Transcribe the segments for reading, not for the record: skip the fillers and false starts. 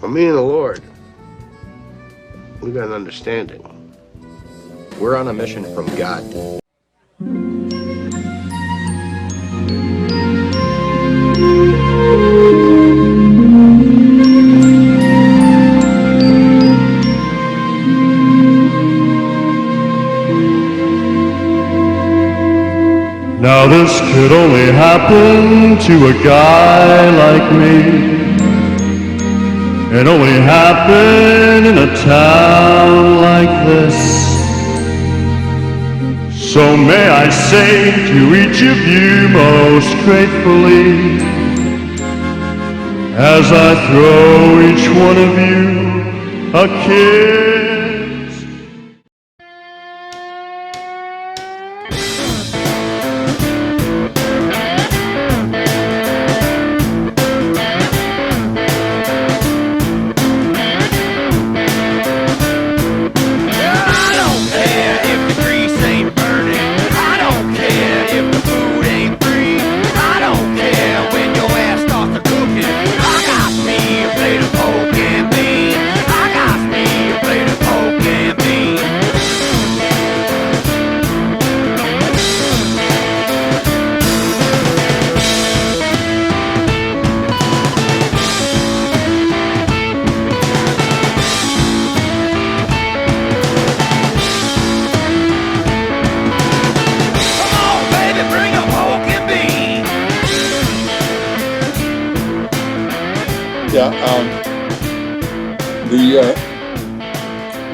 me and the Lord, we got an understanding. We're on a mission from God. Now this could only happen to a guy like me. It only happened in a town like this. So may I say to each of you most gratefully, as I throw each one of you a kiss.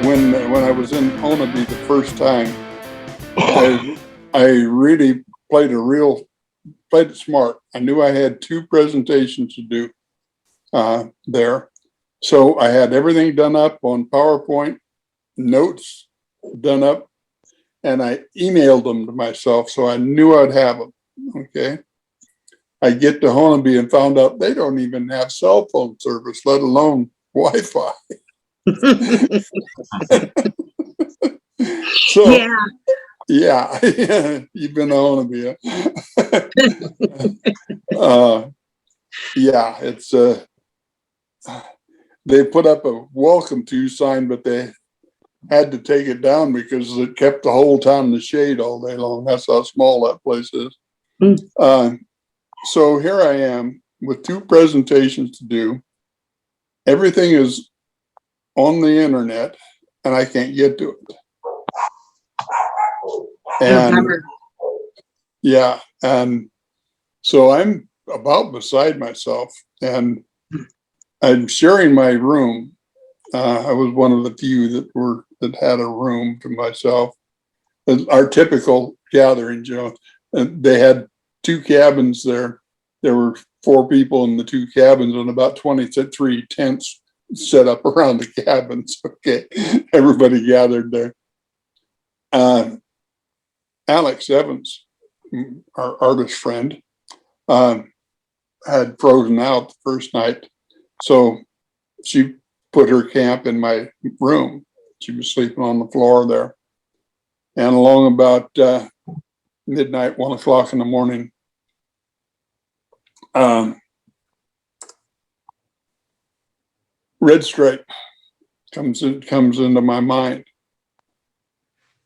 When I was in Onaby the first time, I really played it smart. I knew I had 2 presentations to do there. So I had everything done up on PowerPoint, notes done up, and I emailed them to myself so I knew I'd have them. Okay. I get to Honaby and found out they don't even have cell phone service, let alone Wi-Fi. So yeah, you've been to Honaby. Yeah, it's they put up a welcome to sign, but they had to take it down because it kept the whole town in the shade all day long. That's how small that place is. So here I am with 2 presentations to do. Everything is on the internet and I can't get to it. And yeah, and so I'm about beside myself, and I'm sharing my room. I was one of the few that had a room to myself. Our typical gathering, and they had 2 cabins there. There were 4 people in the 2 cabins and about 23 tents set up around the cabins. Okay, everybody gathered there. Alex Evans, our artist friend, had frozen out the first night, so she put her camp in my room. She was sleeping on the floor there, and along about midnight, 1 o'clock in the morning, Red Stripe comes into my mind.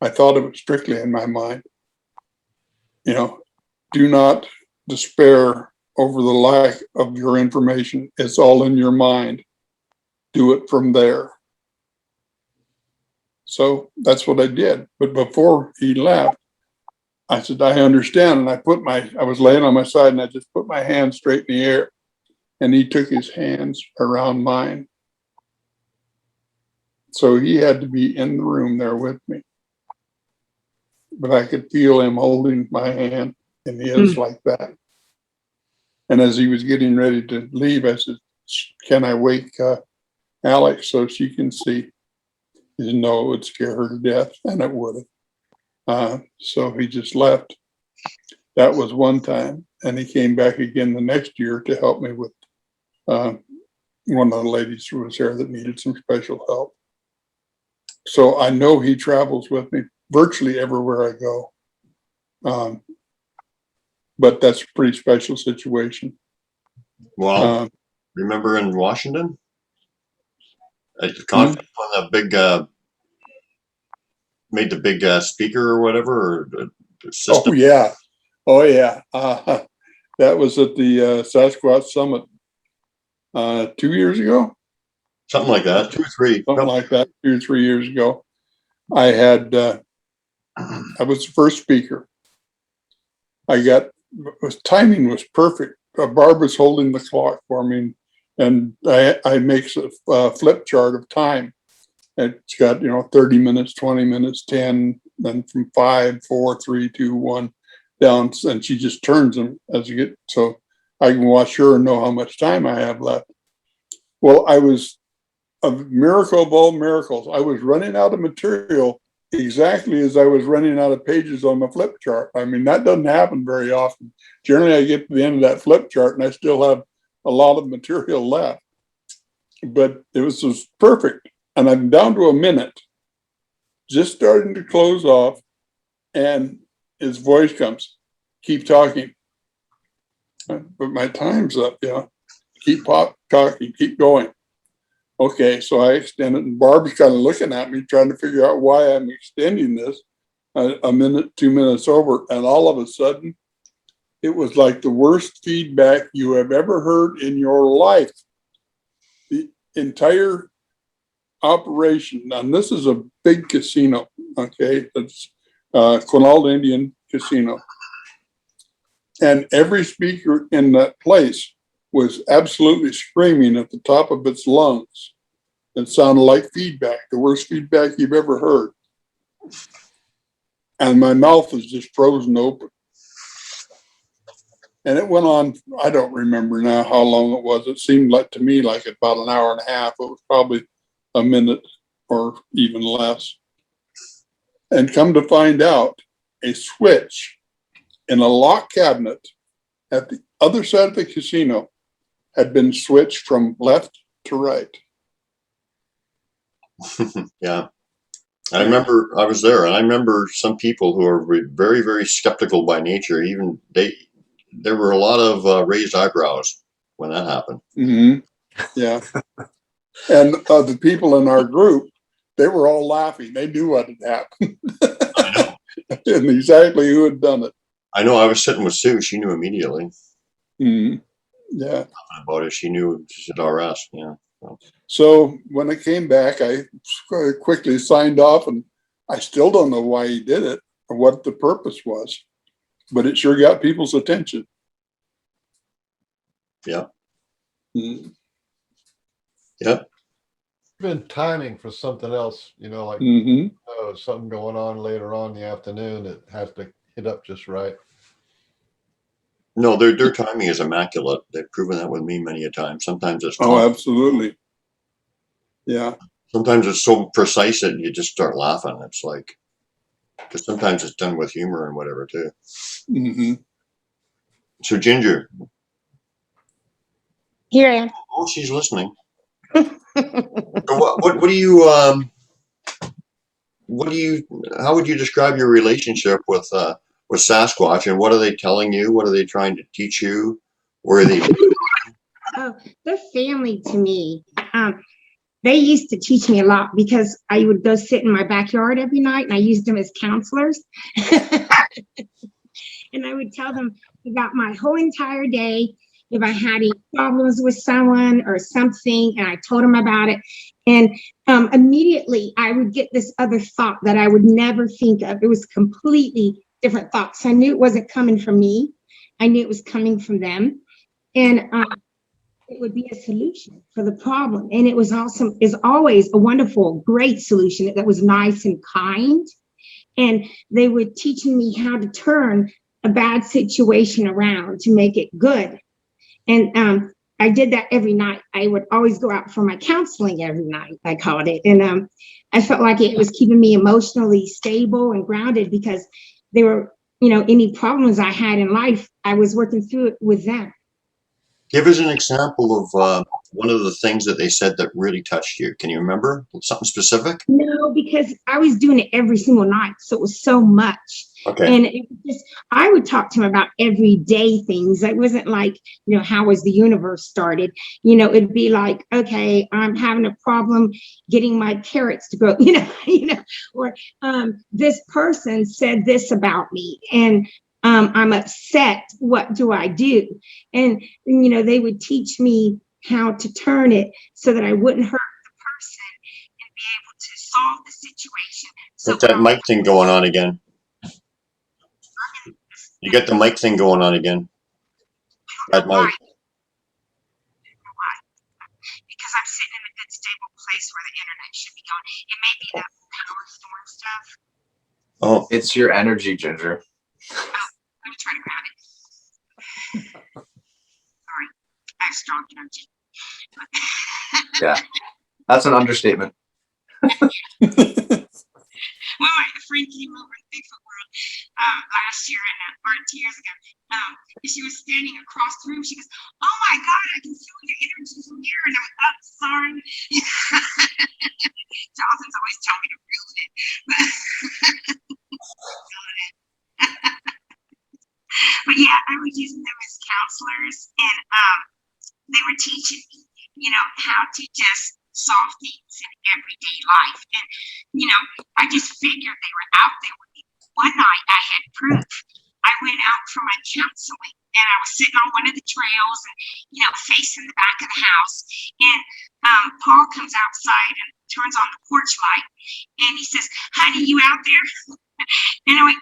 I thought it was strictly in my mind. Do not despair over the lack of your information. It's all in your mind. Do it from there. So that's what I did. But before he left, I said, I understand. And I was laying on my side and I just put my hand straight in the air, and he took his hands around mine. So he had to be in the room there with me. But I could feel him holding my hand in his like that. And as he was getting ready to leave, I said, can I wake Alex so she can see? He said, no, it would scare her to death, and it would have. So he just left. That was one time. And he came back again the next year to help me with one of the ladies who was there that needed some special help. So I know he travels with me virtually everywhere I go. But that's a pretty special situation. Well, remember in Washington? at the conference when the big made the big speaker or whatever, or the system? Oh yeah. That was at the Sasquatch Summit 2 years ago. Something like that, 2 or 3. Something like that, 2 or 3 years ago. I had, I was the first speaker. Timing was perfect. Barb was holding the clock for me, and I make a flip chart of time. It's got, 30 minutes, 20 minutes, 10, then from 5, 4, 3, 2, 1 down, and she just turns them as you get, so I can watch her and know how much time I have left. Well, I was a miracle of all miracles. I was running out of material exactly as I was running out of pages on my flip chart. I mean, that doesn't happen very often. Generally, I get to the end of that flip chart and I still have a lot of material left. But it was just perfect. And I'm down to a minute, just starting to close off, and his voice comes, keep talking. But my time's up, keep talking, keep going. Okay, so I extend it, and Barb's kind of looking at me, trying to figure out why I'm extending this a minute, 2 minutes over. And all of a sudden, it was like the worst feedback you have ever heard in your life. The entire operation, and this is a big casino, okay? It's Quinault Indian Casino. And every speaker in that place was absolutely screaming at the top of its lungs. It sounded like feedback, the worst feedback you've ever heard. And my mouth was just frozen open. And it went on, I don't remember now how long it was. It seemed like to me like about an hour and a half. It was probably a minute or even less. And come to find out, a switch in a lock cabinet at the other side of the casino had been switched from left to right. Yeah. I remember I was there, and I remember some people who are very, very skeptical by nature. Even there were a lot of raised eyebrows when that happened. Mm-hmm. Yeah. And the people in our group, they were all laughing. They knew what had happened. I know. And exactly who had done it. I know. I was sitting with Sue. She knew immediately. Mm-hmm. Yeah. About it. She knew. She said RS. Yeah. So when I came back, I quickly signed off, and I still don't know why he did it or what the purpose was, but it sure got people's attention. Yeah. Mm-hmm. Yep. Been timing for something else, like something going on later on in the afternoon that has to hit up just right. No, their timing is immaculate. They've proven that with me many a time. Sometimes it's absolutely. Yeah. Sometimes it's so precise that you just start laughing. It's like, because sometimes it's done with humor and whatever too. Mm-hmm. So Ginger. Here I am. Oh, she's listening. What do you how would you describe your relationship with Sasquatch, and what are they telling you? What are they trying to teach you? Where are they? Oh, they're family to me. They used to teach me a lot because I would go sit in my backyard every night, and I used them as counselors. And I would tell them about my whole entire day. If I had any problems with someone or something, and I told them about it, and immediately I would get this other thought that I would never think of. It was completely different thoughts. I knew it wasn't coming from me. I knew it was coming from them, and it would be a solution for the problem. And it was awesome. Is always a wonderful, great solution that was nice and kind. And they were teaching me how to turn a bad situation around to make it good. And I did that every night. I would always go out for my counseling every night, I called it. And I felt like it was keeping me emotionally stable and grounded, because they were, any problems I had in life, I was working through it with them. Give us an example of one of the things that they said that really touched you. Can you remember something specific? No, because I was doing it every single night. So it was so much. Okay. And it was just, I would talk to him about everyday things. It wasn't like, how was the universe started? It'd be like, okay, I'm having a problem getting my carrots to grow, or this person said this about me, and I'm upset. What do I do? And, they would teach me how to turn it so that I wouldn't hurt the person and be able to solve the situation. Got that mic thing going on again. You got the mic thing going on again. That mic. Because I'm sitting in a good stable place where the internet should be going. It may be the power storm stuff. Oh, It's your energy, Ginger. Let me try to grab it. Sorry, I have strong energy. Yeah, that's an understatement. Well, my friend came over to Bigfoot World last year, or 2 years ago. And she was standing across the room. She goes, "Oh my God, I can feel your energy from here." And I'm like, "Oh, sorry." Jonathan's always telling me to prove it. But yeah, I was using them as counselors, and they were teaching me, how to just solve things in everyday life. And, I just figured they were out there with me. One night I had proof. I went out for my counseling, and I was sitting on one of the trails and, facing the back of the house. And Paul comes outside and turns on the porch light, and he says, "Honey, you out there?" And I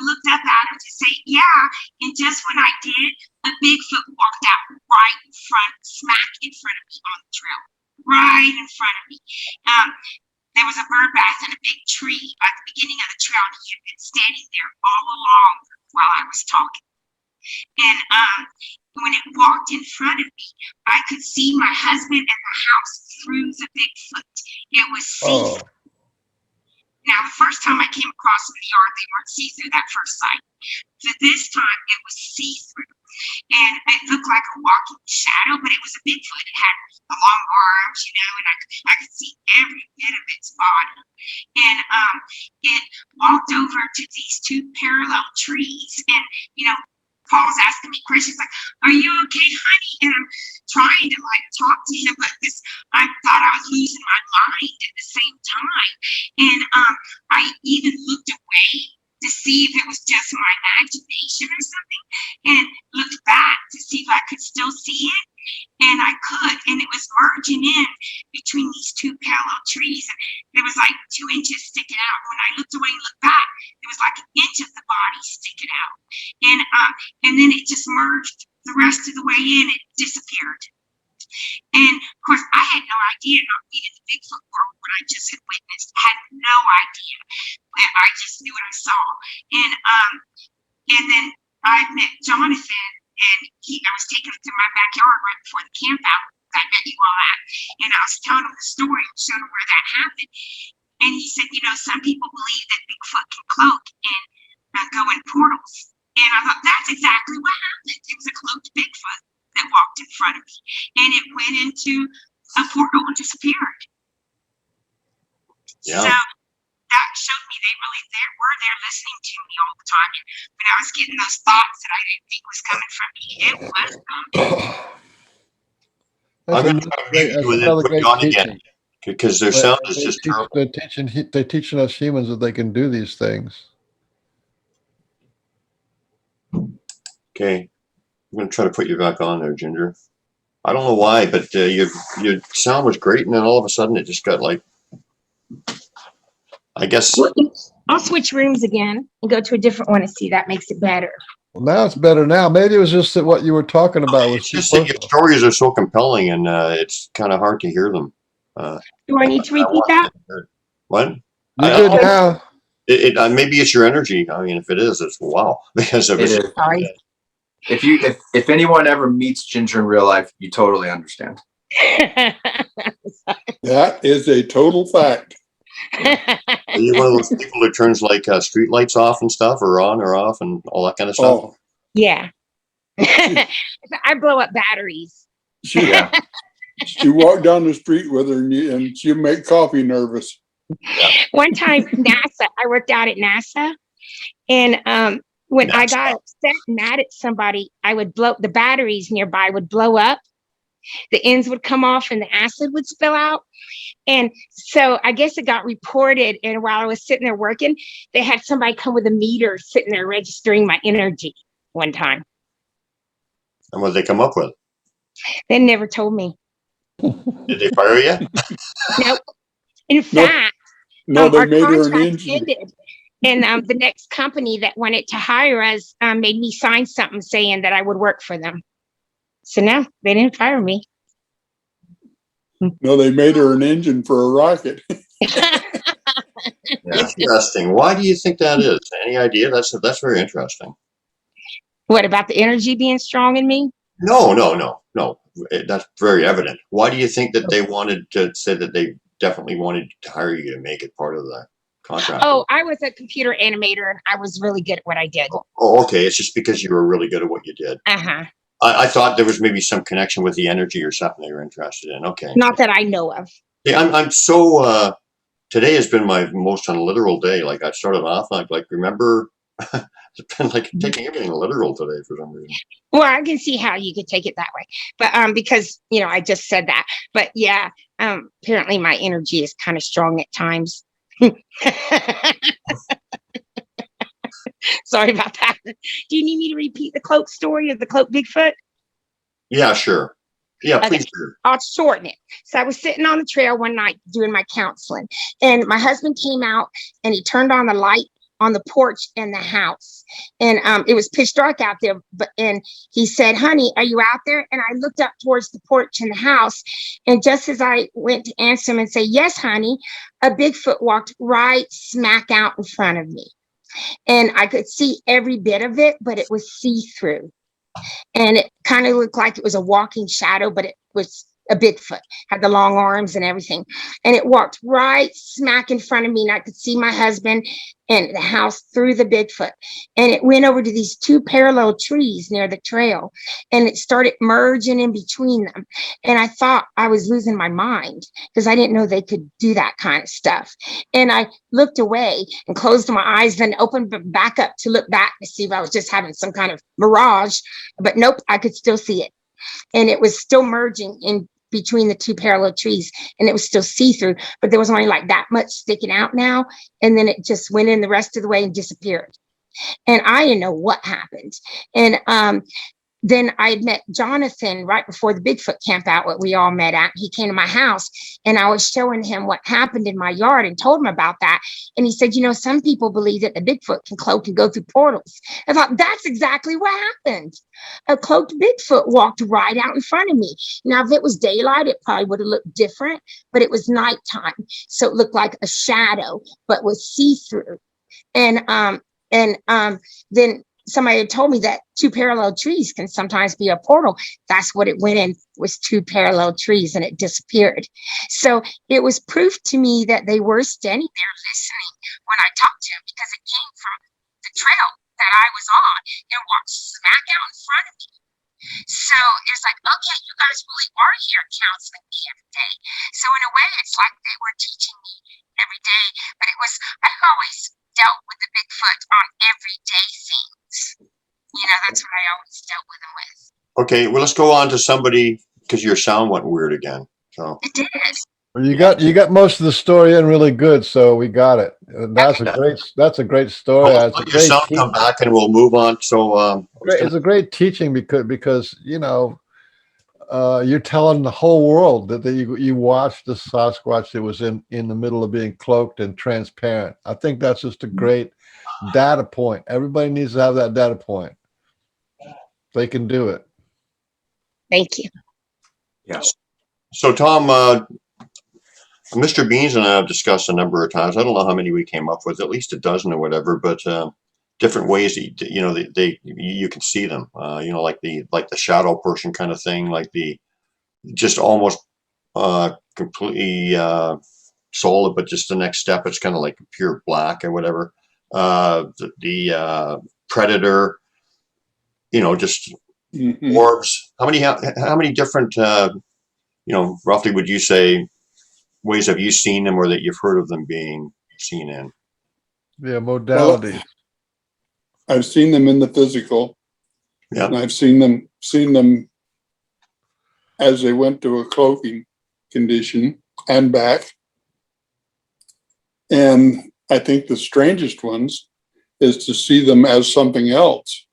looked up at him to say, "Yeah." And just when I did, a Bigfoot walked out right in front, smack in front of me on the trail, right in front of me. There was a bird bath in a big tree at the beginning of the trail, and he had been standing there all along while I was talking. And when it walked in front of me, I could see my husband and the house through the Bigfoot. It was see-through. Now, the first time I came across them in the yard, they weren't see-through that first sight. But this time, it was see-through. And it looked like a walking shadow, but it was a Bigfoot. It had the long arms, and I could see every bit of its body. And it walked over to these two parallel trees. And, Paul's asking me questions like, "Are you okay, honey?" And I'm trying to talk to him, but I thought I was losing my mind at the same time. And I even looked away to see if it was just my imagination or something, and looked back to see if I could still see it. And I could, and it was merging in between these two parallel trees. And there was 2 inches sticking out. When I looked away and looked back, it was like an inch of the body sticking out. And then it just merged the rest of the way in. It disappeared. And of course, I had no idea, not being in the Bigfoot world, what I just had witnessed. I had no idea. I just knew what I saw. And then I met Jonathan, and I was taking him to my backyard right before the camp out I met you all at. And I was telling him the story and showing him where that happened. And he said, some people believe that Bigfoot can cloak and go in portals. And I thought, that's exactly what happened. It was a cloaked Bigfoot that walked in front of me, and it went into a portal and disappeared. yeah. So that showed me they really were there listening to me all the time. And when I was getting those thoughts that I didn't think was coming from me, it was I'm going to meet you and then put you on again, because their sound is just terrible. They're teaching us humans that they can do these things. Okay. I'm going to try to put you back on there, Ginger. I don't know why, but your sound was great, and then all of a sudden it just got I guess. I'll switch rooms again and go to a different one and see that makes it better. Well, now it's better now. Maybe it was just that what you were talking about was It's just that your stories are so compelling, and it's kind of hard to hear them. Do I need to repeat that? What? You did now. Maybe it's your energy. I mean, if it is, it's wow. Because of it. Sorry. If anyone ever meets Ginger in real life, you totally understand. That is a total fact. Are you one of those people that turns street lights off and stuff, or on or off, and all that kind of stuff? Oh, Yeah. I blow up batteries. she walked down the street with her, and she'll make coffee nervous. One time, NASA, I worked out at NASA, And when I That's got upset, mad at somebody, I would blow the batteries nearby would blow up, the ends would come off, and the acid would spill out. And so I guess it got reported. And while I was sitting there working, they had somebody come with a meter sitting there registering my energy one time. and what did they come up with? They never told me. Did they fire you? Nope. In fact, No, they our made her an contract engine. ended. And the next company that wanted to hire us made me sign something saying that I would work for them. So no, they didn't fire me. No, they made her an engine for a rocket. Yeah. Interesting. Why do you think that is? Any idea? That's very interesting. What about the energy being strong in me? No. That's very evident. Why do you think that they wanted to say that they definitely wanted to hire you to make it part of the contract? Oh, I was a computer animator and I was really good at what I did. Oh, okay. It's just because you were really good at what you did. Uh-huh. I thought there was maybe some connection with the energy or something they were interested in. Okay. Not that I know of. Yeah, I'm so today has been my most unliteral day. Like I started off like remember it's been like taking everything literal today for some reason. Well, I can see how you could take it that way. But because, I just said that. But yeah, apparently my energy is kind of strong at times. Sorry about that. Do you need me to repeat the cloak story of the cloak Bigfoot? Yeah, sure. Yeah, Okay. please do. I'll shorten it. So I was sitting on the trail one night doing my counseling, and my husband came out and he turned on the light on the porch in the house. And it was pitch dark out there. And he said, "Honey, are you out there?" And I looked up towards the porch in the house. And just as I went to answer him and say, "Yes, honey," a Bigfoot walked right smack out in front of me. And I could see every bit of it, but it was see-through. And it kind of looked like it was a walking shadow, but it was a Bigfoot, had the long arms and everything. And it walked right smack in front of me, and I could see my husband and the house through the Bigfoot. And it went over to these two parallel trees near the trail, and it started merging in between them. And I thought I was losing my mind because I didn't know they could do that kind of stuff. And I looked away and closed my eyes, then opened back up to look back to see if I was just having some kind of mirage. But nope, I could still see it. And it was still merging in between the two parallel trees, and it was still see-through, but there was only like that much sticking out now. And then it just went in the rest of the way and disappeared. And I didn't know what happened. And then I had met Jonathan right before the Bigfoot camp out, what we all met at. He came to my house, and I was showing him what happened in my yard and told him about that. And he said, some people believe that the Bigfoot can cloak and go through portals. I thought, that's exactly what happened. A cloaked Bigfoot walked right out in front of me. Now, if it was daylight, it probably would have looked different, but it was nighttime. So it looked like a shadow, but was see-through. And then somebody had told me that two parallel trees can sometimes be a portal. That's what it went in, was two parallel trees, and it disappeared. So it was proof to me that they were standing there listening when I talked to them, because it came from the trail that I was on and walked smack out in front of me. So it's like, okay, you guys really are here counseling me every day. So in a way, it's like they were teaching me every day, but I've always dealt with the Bigfoot on everyday things. That's what I always dealt with them with. Okay, well, let's go on to somebody, because your sound went weird again. So it did. Well, you got most of the story in really good, so we got it. That's a great story. Well, let your sound come back, and we'll move on. So it's a great teaching because you're telling the whole world that you watched the Sasquatch that was in the middle of being cloaked and transparent. I think that's just a great data point. Everybody needs to have that data point. They can do it. Thank you. Yes. So Tom, Mr. Beans and I have discussed a number of times. I don't know how many we came up with, at least a dozen or whatever, but different ways that you can see them. Like the shadow person kind of thing, like the just almost completely solid, but just the next step, it's kind of like pure black or whatever. The predator, just orbs. How many different roughly would you say ways have you seen them, or that you've heard of them being seen in? Yeah, modalities. I've seen them in the physical. Yeah. And I've seen them as they went to a cloaking condition and back. And I think the strangest ones is to see them as something else.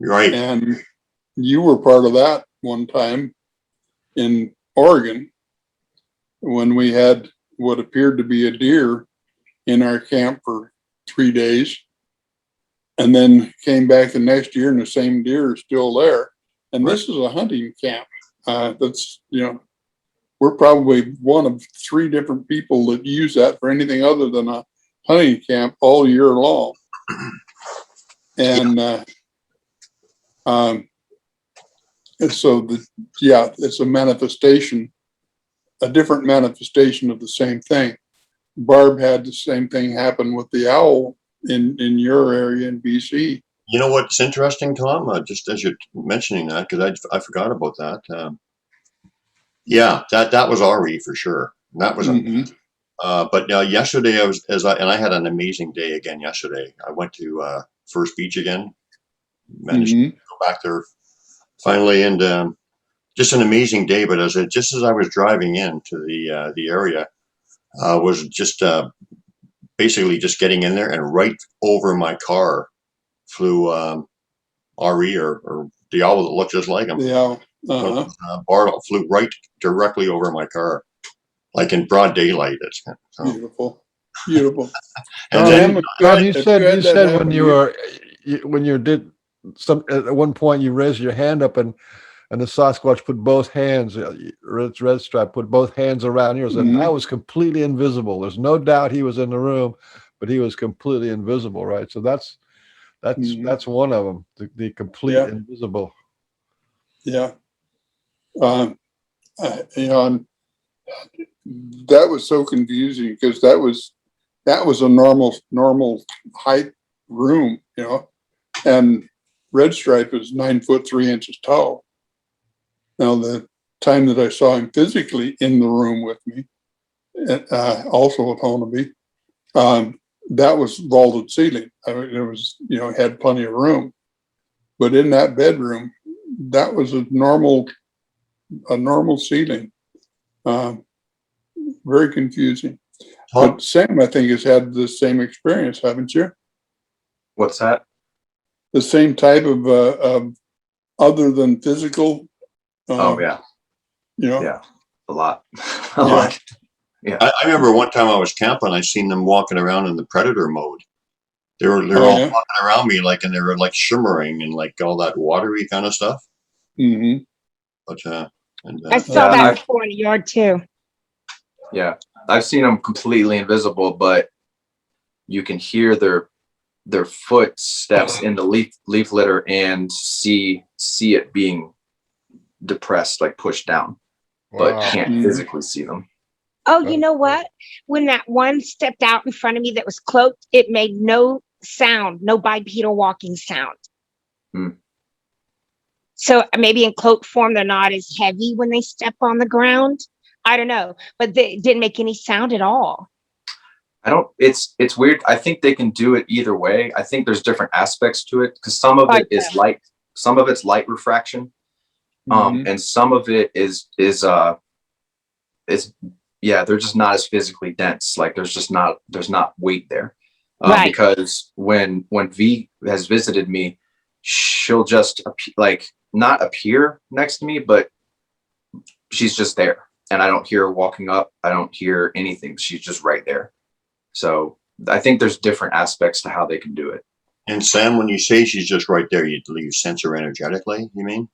Right. And you were part of that one time in Oregon when we had what appeared to be a deer in our camp for 3 days, and then came back the next year and the same deer is still there. And this is a hunting camp. That's, we're probably one of 3 different people that use that for anything other than a hunting camp all year long. And so it's a manifestation, a different manifestation of the same thing. Barb had the same thing happen with the owl in your area in BC. You know what's interesting, Tom? Just as you're mentioning that, because I forgot about that. That was RE for sure. That was but yesterday I had an amazing day again yesterday. I went to First Beach again. Managed to go back there finally, and just an amazing day. But just as I was driving into the area, was just basically just getting in there, and right over my car flew RE or the owl that looked just like him. Yeah. Bartle flew right directly over my car, like in broad daylight. It's so beautiful. And then, then you said when you did some at one point you raised your hand up and the Sasquatch put both hands, Red Stripe put both hands around yours, and I was completely invisible. There's no doubt he was in the room, but he was completely invisible, right? So that's one of them, the complete invisible. Yeah. That was so confusing because that was a normal height room, and Red Stripe is 9 foot 3 inches tall. Now, the time that I saw him physically in the room with me, also at Honolulu, that was vaulted ceiling. I mean, it was, had plenty of room. But in that bedroom, that was a normal ceiling. Very confusing. But Sam, I think, has had the same experience, haven't you? What's that? The same type of other than physical. Yeah, a lot. Lot. Yeah. I remember one time I was camping, I seen them walking around in the predator mode. They're all walking around me and they were like shimmering and like all that watery kind of stuff. Mm-hmm. But I saw that before in the yard too. Yeah, I've seen them completely invisible, but you can hear their footsteps in the leaf litter and see it being depressed, like pushed down, but can't physically see them. Oh, you know what? When that one stepped out in front of me that was cloaked, it made no sound, no bipedal walking sound. So maybe in cloak form, they're not as heavy when they step on the ground. I don't know, but they didn't make any sound at all. It's weird. I think they can do it either way. I think there's different aspects to it because some of it is light, some of it's light refraction. And some of it is they're just not as physically dense. Like there's not weight there. Because when V has visited me, she'll just not appear next to me, but she's just there. And I don't hear her walking up. I don't hear anything. She's just right there. So I think there's different aspects to how they can do it. And Sam, when you say she's just right there, you sense her energetically, you mean?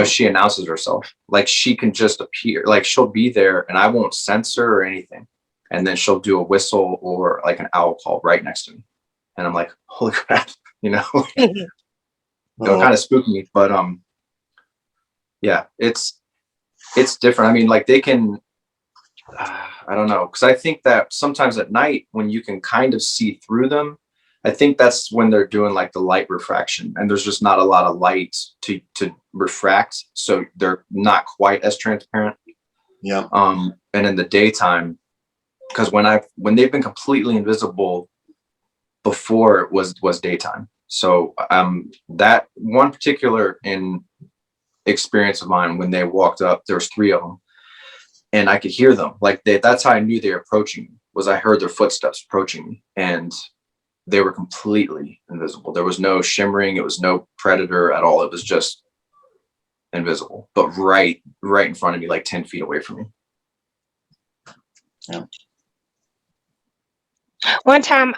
She announces herself. Like she can just appear, like she'll be there and I won't sense her or anything. And then she'll do a whistle or like an owl call right next to me. And I'm like, holy crap, It'll kind of spook me, but it's different. I mean, like they can, I don't know. Cause I think that sometimes at night when you can kind of see through them, I think that's when they're doing like the light refraction and there's just not a lot of light to refract. So they're not quite as transparent. Yeah. And in the daytime, because when they've been completely invisible before it was daytime. So that one particular experience of mine, when they walked up, there was 3 of them, and I could hear them. Like that's how I knew they were approaching me, was I heard their footsteps approaching me, and they were completely invisible. There was no shimmering. It was no predator at all. It was just invisible, but right in front of me, like 10 feet away from me. Yeah. One time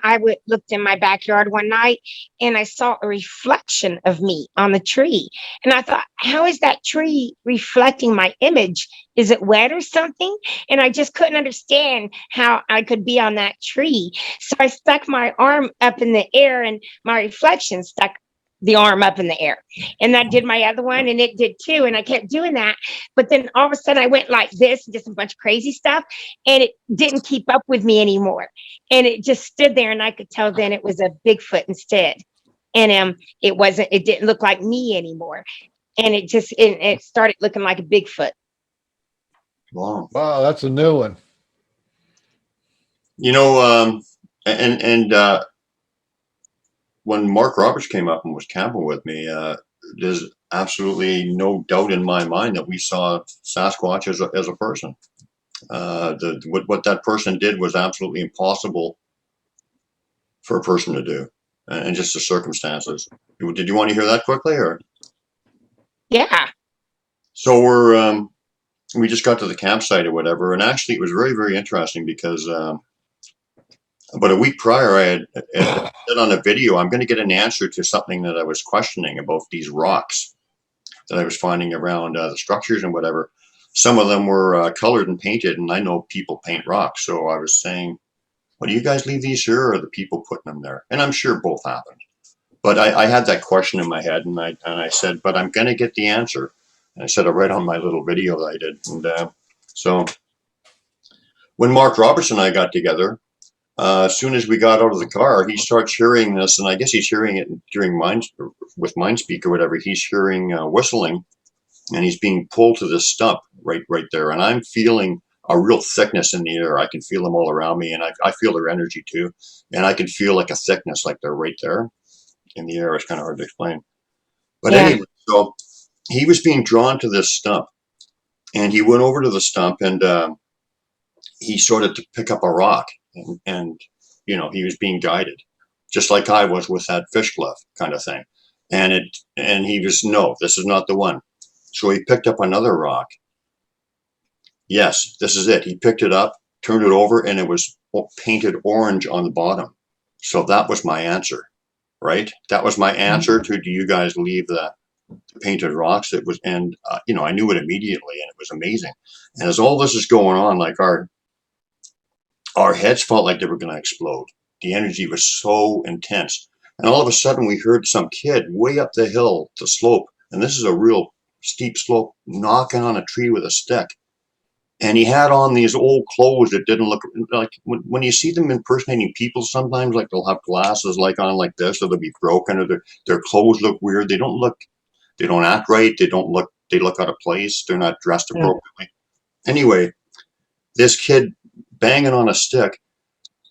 looked in my backyard one night and I saw a reflection of me on the tree. And I thought, how is that tree reflecting my image? Is it wet or something? And I just couldn't understand how I could be on that tree. So I stuck my arm up in the air and my reflection stuck the arm up in the air. And I did my other one and it did too. And I kept doing that. But then all of a sudden I went like this, just a bunch of crazy stuff. And it didn't keep up with me anymore. And it just stood there and I could tell then it was a Bigfoot instead. And it didn't look like me anymore. And it started looking like a Bigfoot. Wow. Wow, that's a new one. You know, when Mark Roberts came up and was camping with me, there's absolutely no doubt in my mind that we saw Sasquatch as a person. What that person did was absolutely impossible for a person to do, and just the circumstances. Did you want to hear that quickly, or? Yeah. So we just got to the campsite or whatever, and actually it was very, very interesting because about a week prior, I had said on a video, I'm going to get an answer to something that I was questioning about these rocks that I was finding around the structures and whatever. Some of them were colored and painted, and I know people paint rocks. So I was saying, well, do you guys leave these here, or are the people putting them there? And I'm sure both happened. But I had that question in my head, and I said, but I'm going to get the answer. And I said it right on my little video that I did. And so when Mark Roberts and I got together, as soon as we got out of the car, he starts hearing this, and I guess he's hearing it during with Mindspeak or whatever. He's hearing whistling, and he's being pulled to this stump right there. And I'm feeling a real thickness in the air. I can feel them all around me, and I feel their energy too. And I can feel like a thickness, like they're right there in the air. It's kind of hard to explain. But anyway, so he was being drawn to this stump, and he went over to the stump, and he started to pick up a rock. And you know, he was being guided, just like I was with that fish glove kind of thing. And he was, no, this is not the one. So he picked up another rock. Yes, this is it. He picked it up, turned it over, and it was painted orange on the bottom. So that was my answer, right? That was my answer to, do you guys leave the painted rocks? It was, and you know, I knew it immediately, and it was amazing. And as all this is going on, like our heads felt like they were going to explode. The energy was so intense. And all of a sudden we heard some kid way up the hill, the slope, and this is a real steep slope, knocking on a tree with a stick. And he had on these old clothes that didn't look like, when you see them impersonating people, sometimes like they'll have glasses like on like this, or they'll be broken, or their clothes look weird. They don't act right. They look out of place. They're not dressed appropriately. Anyway, this kid banging on a stick,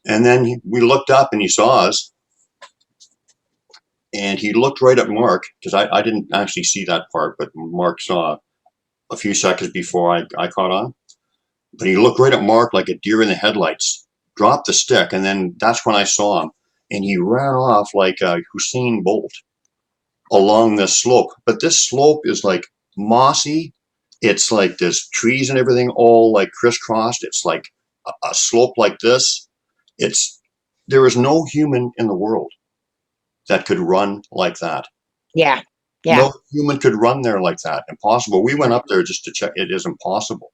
and then we looked up and he saw us, and he looked right at Mark, because I didn't actually see that part, but Mark saw a few seconds before I caught on. But he looked right at Mark like a deer in the headlights, dropped the stick, and then that's when I saw him, and he ran off like Usain Bolt along this slope. But this slope is like mossy. It's like there's trees and everything all like crisscrossed. It's like a slope like this. There is no human in the world that could run like that. Yeah. No human could run there like that. Impossible. We went up there just to check. It is impossible.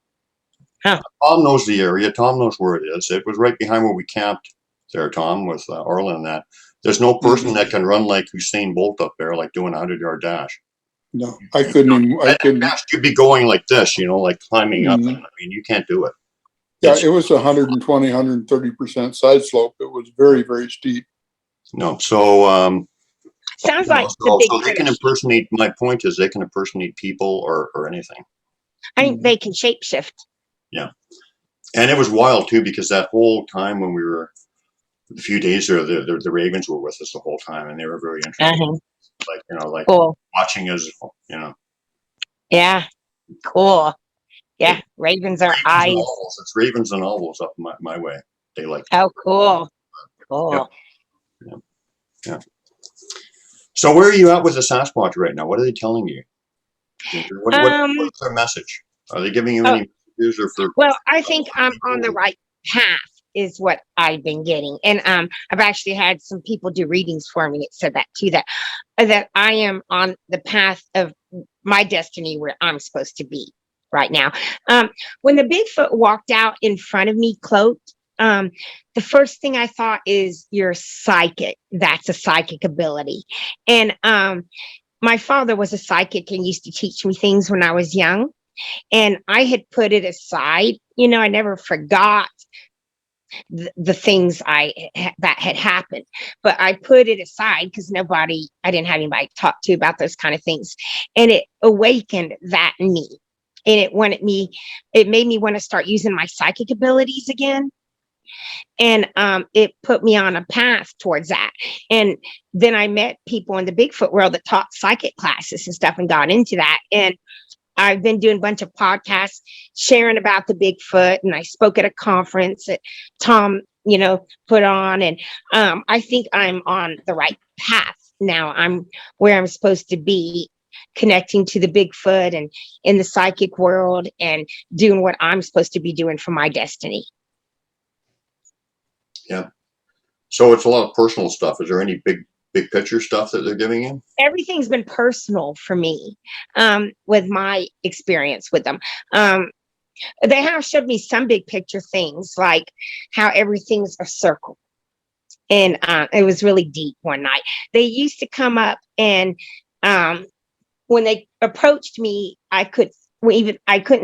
Huh. Tom knows the area. Tom knows where it is. It was right behind where we camped there, Tom, with Orla and that. There's no person that can run like Usain Bolt up there, like doing a 100-yard dash. No, I couldn't. You'd be going like this, you know, like climbing up. I mean, you can't do it. Yeah, it was 120, 130% side slope. It was very, very steep. No, so sounds like so they can impersonate. My point is, they can impersonate people or anything. I think they can shapeshift. Yeah, and it was wild too, because that whole time when we were a few days there, the ravens were with us the whole time, and they were very interested. Like, you know, like Cool. watching us, you know. Yeah. Cool. Yeah. Ravens are Ravens eyes. and ovals. It's ravens and ovals up my way. They like. Oh, cool. Cool. Yep. Yeah. So where are you at with the Sasquatch right now? What are they telling you? What's their message? Are they giving you any messages or for? Well, I think I'm on the right path is what I've been getting. And I've actually had some people do readings for me. It said that too, that I am on the path of my destiny where I'm supposed to be right now. When the Bigfoot walked out in front of me cloaked, the first thing I thought is you're psychic. That's a psychic ability. And my father was a psychic and used to teach me things when I was young. And I had put it aside. You know, I never forgot the things that had happened, but I put it aside because I didn't have anybody to talk to about those kind of things. And it awakened that in me. And it made me want to start using my psychic abilities again. And it put me on a path towards that. And then I met people in the Bigfoot world that taught psychic classes and stuff and got into that. And I've been doing a bunch of podcasts sharing about the Bigfoot, and I spoke at a conference that Tom, put on. And I think I'm on the right path now. I'm where I'm supposed to be, connecting to the Bigfoot and in the psychic world and doing what I'm supposed to be doing for my destiny. Yeah. So it's a lot of personal stuff. Is there any big picture stuff that they're giving you? Everything's been personal for me, with my experience with them. They have showed me some big picture things, like how everything's a circle. And it was really deep one night. They used to come up, and when they approached me, I couldn't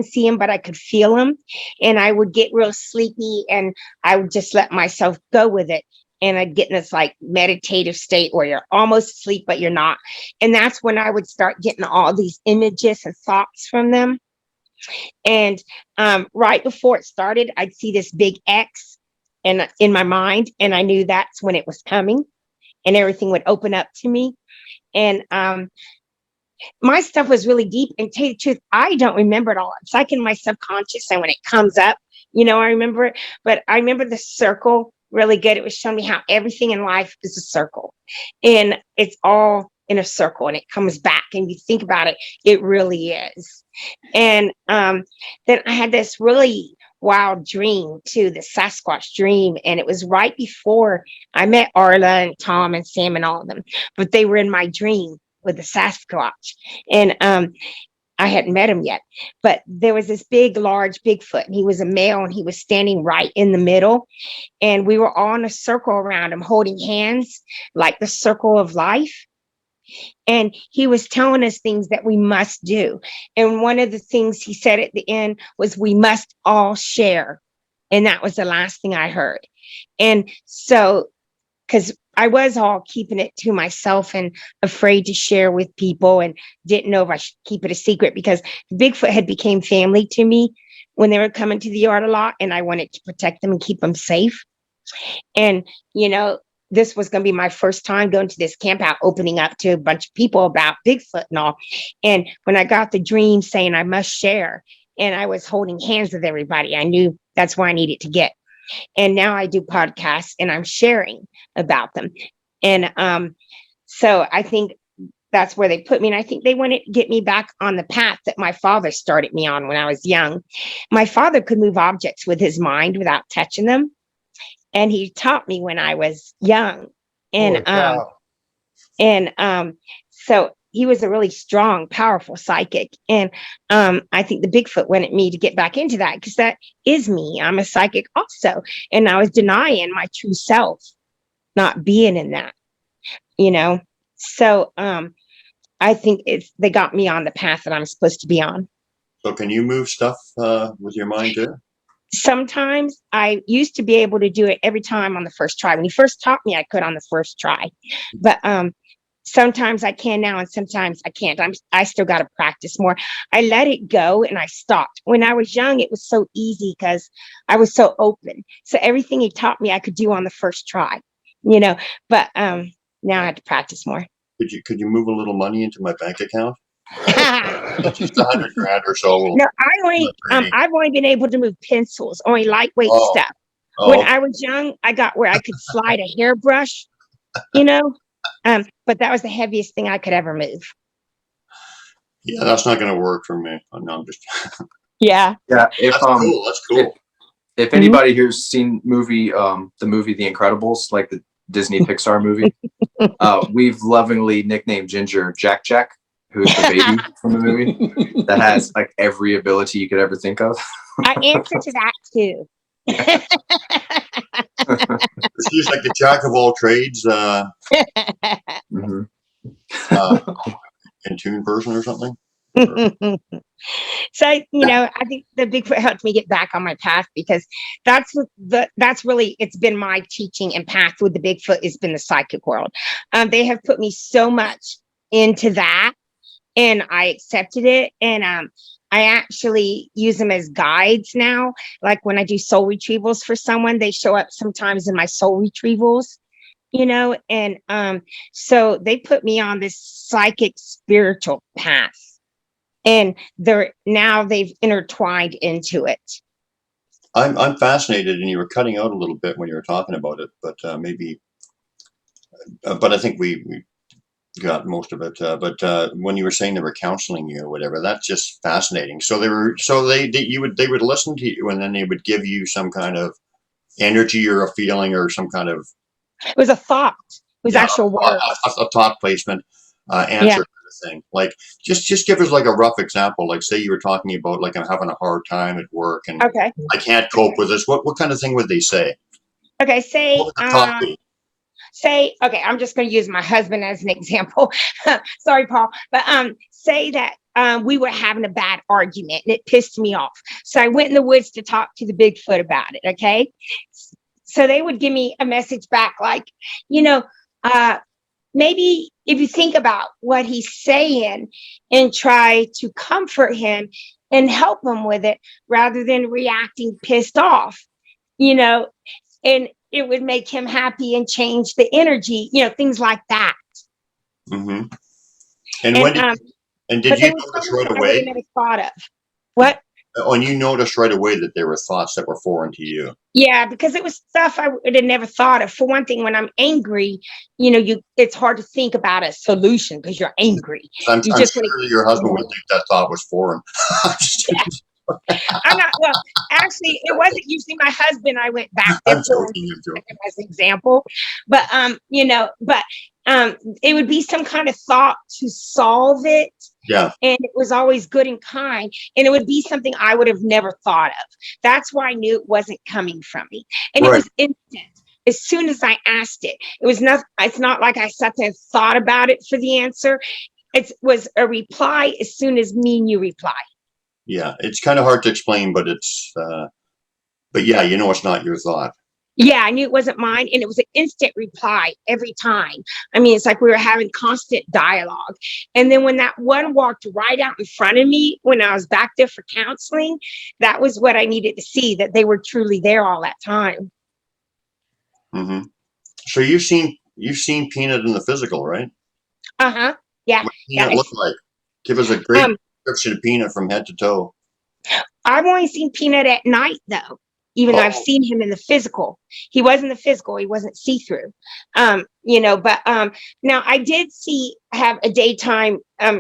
see them, but I could feel them. And I would get real sleepy, and I would just let myself go with it. And I'd get in this like meditative state where you're almost asleep, but you're not. And that's when I would start getting all these images and thoughts from them. And right before it started, I'd see this big X in my mind. And I knew that's when it was coming, and everything would open up to me. And my stuff was really deep. And to tell you the truth, I don't remember it all. It's like in my subconscious. And when it comes up, I remember it. But I remember the circle really good. It was showing me how everything in life is a circle, and it's all in a circle, and it comes back. And you think about it, it really is. And then I had this really wild dream too, the Sasquatch dream. And it was right before I met Arla and Tom and Sam and all of them, but they were in my dream with the Sasquatch. And I hadn't met him yet, but there was this big, large Bigfoot, and he was a male, and he was standing right in the middle. And we were all in a circle around him, holding hands, like the circle of life. And he was telling us things that we must do. And one of the things he said at the end was, we must all share. And that was the last thing I heard. And so, because I was all keeping it to myself and afraid to share with people, and didn't know if I should keep it a secret, because Bigfoot had became family to me when they were coming to the yard a lot, and I wanted to protect them and keep them safe. And, this was going to be my first time going to this camp out, opening up to a bunch of people about Bigfoot and all. And when I got the dream saying I must share, and I was holding hands with everybody, I knew that's where I needed to get. And now I do podcasts, and I'm sharing about them. And so I think that's where they put me. And I think they wanted to get me back on the path that my father started me on when I was young. My father could move objects with his mind without touching them. And he taught me when I was young. And so he was a really strong, powerful psychic. And I think the Bigfoot wanted me to get back into that, because that is me. I'm a psychic also. And I was denying my true self, not being in that, So I think they got me on the path that I'm supposed to be on. So can you move stuff with your mind too? Sometimes. I used to be able to do it every time on the first try. When he first taught me, I could on the first try. But Sometimes I can now, and sometimes I can't. I still got to practice more. I let it go and I stopped. When I was young, it was so easy because I was so open. So everything he taught me, I could do on the first try, you know. But now I have to practice more. Could you move a little money into my bank account? Just 100 grand or so. No, I've only been able to move pencils, only lightweight Oh, stuff. oh, When I was young, I got where I could slide a hairbrush, you know. But that was the heaviest thing I could ever move. yeah, that's not going to work for me. Oh, no, I'm just. Yeah. Yeah. That's cool. That's cool. If anybody here's seen the movie The Incredibles, like the Disney Pixar movie, we've lovingly nicknamed Ginger Jack Jack, who's the baby from the movie that has like every ability you could ever think of. I answer to that too. She's like the jack of all trades, Mhm. in tune person or something. So, I think the Bigfoot helped me get back on my path, because that's really, it's been my teaching and path with the Bigfoot. It's been the psychic world. They have put me so much into that, and I accepted it. And I actually use them as guides now. Like when I do soul retrievals for someone, they show up sometimes in my soul retrievals, and so they put me on this psychic spiritual path. And they've intertwined into it. I'm fascinated, and you were cutting out a little bit when you were talking about it, but maybe. But I think we got most of it. But when you were saying they were counseling you or whatever, that's just fascinating. So they would listen to you, and then they would give you some kind of energy or a feeling or some kind of. It was a thought. It was actual words. A thought placement answer. Yeah. Thing. Like just give us like a rough example. Like say you were talking about like I'm having a hard time at work and okay. I can't cope with this. What kind of thing would they say? Okay, say okay, I'm just going to use my husband as an example. Sorry, Paul, but say that we were having a bad argument and it pissed me off. So I went in the woods to talk to the Bigfoot about it. Okay, so they would give me a message back like, maybe if you think about what he's saying and try to comfort him and help him with it rather than reacting pissed off, and it would make him happy and change the energy, things like that. Mm-hmm. And did you notice right away? I never thought of what? And you noticed right away that there were thoughts that were foreign to you. Yeah, because it was stuff I would have never thought of. For one thing, when I'm angry, it's hard to think about a solution because you're angry. I'm sure that your husband would think that thought was foreign. I'm not. Well, actually, it wasn't usually my husband. I went back there as an example, but it would be some kind of thought to solve it. Yeah. And it was always good and kind. And it would be something I would have never thought of. That's why I knew it wasn't coming from me. And It was instant. As soon as I asked it, it's not like I sat there and thought about it for the answer. It was a reply as soon as me and you reply. Yeah. It's kind of hard to explain, but but yeah, it's not your thought. Yeah, I knew it wasn't mine. And it was an instant reply every time. I mean, it's like we were having constant dialogue. And then when that one walked right out in front of me, when I was back there for counseling, that was what I needed to see, that they were truly there all that time. Mm-hmm. So you've seen Peanut in the physical, right? Uh-huh. Yeah. What does Peanut look like? Give us a great description of Peanut from head to toe. I've only seen Peanut at night, though. Even though I've seen him in the physical. He was in the physical. He wasn't see-through. But now I did have a daytime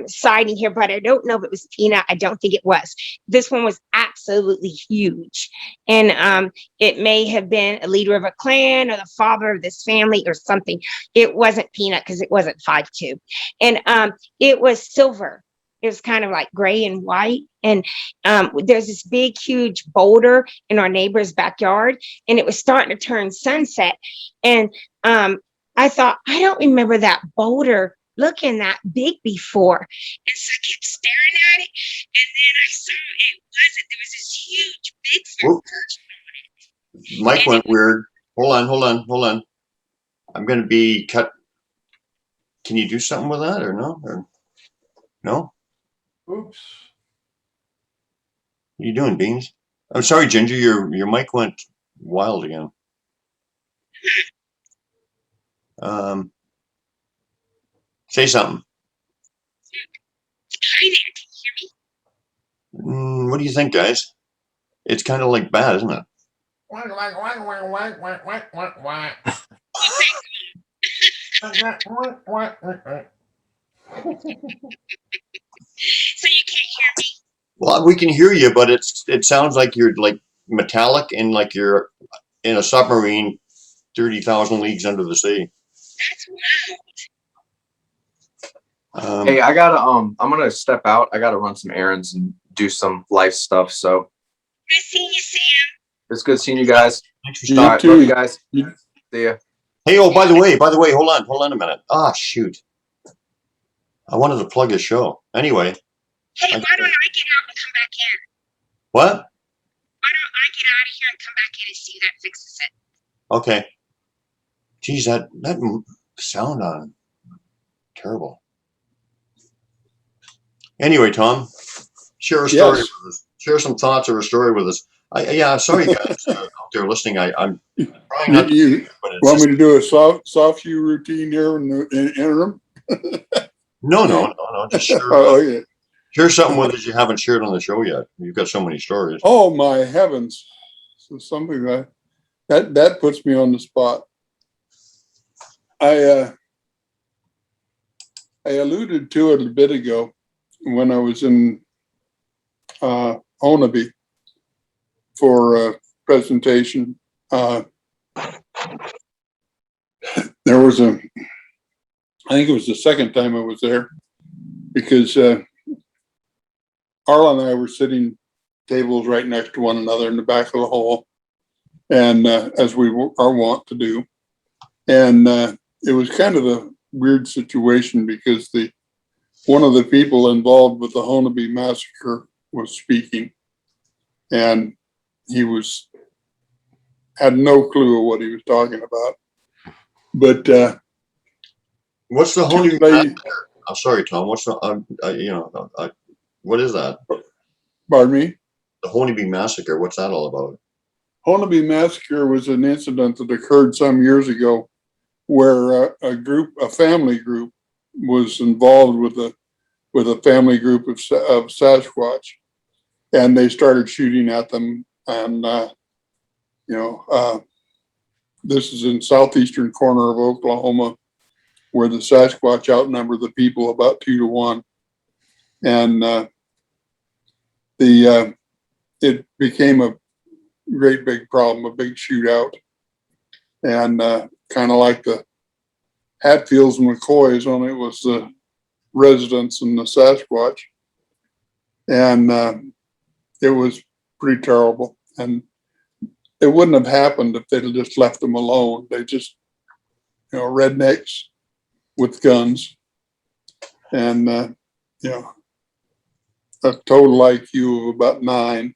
sighting here, but I don't know if it was Peanut. I don't think it was. This one was absolutely huge. And it may have been a leader of a clan or the father of this family or something. It wasn't Peanut because it wasn't 5'2". And it was silver. It was kind of like gray and white. And there's this big, huge boulder in our neighbor's backyard. And it was starting to turn sunset. And I thought, I don't remember that boulder looking that big before. And so I kept staring at it. And then I saw it wasn't. There was this huge, big perch on it. Mike went weird. Hold on. I'm going to be cut. can you do something with that or no? Or no? Oops. What are you doing, Beans? I'm sorry, Ginger, your mic went wild again. Say something. What do you think, guys? It's kind of like bad, isn't it? So you can't hear me? Well, we can hear you, but it sounds like you're like metallic and like you're in a submarine 30,000 leagues under the sea. That's wild. Hey, I gotta I'm gonna step out. I gotta run some errands and do some life stuff. So Good seeing you, Sam. it's good seeing you guys. Thanks for You stopping. Love too. you guys. See ya. Hey, oh, by the way, hold on a minute. Ah, shoot. I wanted to plug his show. Anyway. Hey, why don't I get out and come back in? What? Why don't I get out of here and come back in and see that fixes it? Okay. Geez, that sound on terrible. Anyway, Tom, share a story Yes. with us. Share some thoughts or a story with us. I'm sorry, guys, out there listening. I'm trying not to, You but it's want just, me to do a soft shoe routine here in the interim? no. Just share, Oh, yeah. share something with us you haven't shared on the show yet. You've got so many stories. Oh my heavens! So something that puts me on the spot. I alluded to it a bit ago when I was in Onaby for a presentation. There was I think it was the second time I was there, because Arla and I were sitting tables right next to one another in the back of the hall, and as we are wont to do. And it was kind of a weird situation because one of the people involved with the Onaby massacre was speaking, and he had no clue of what he was talking about. But What's the two Holy ladies, I'm sorry, Tom. What's the what is that? pardon me, The Honeybee Massacre. What's that all about? Onaby massacre was an incident that occurred some years ago, where a family group was involved with a family group of Sasquatch, and they started shooting at them. And this is in southeastern corner of Oklahoma, where the Sasquatch outnumber the people about 2-1, and it became a great big problem, a big shootout, and kind of like the Hatfields and McCoys, only it was the residents and the Sasquatch, and it was pretty terrible. And it wouldn't have happened if they'd have just left them alone. They just, rednecks with guns, and a total IQ of about 9,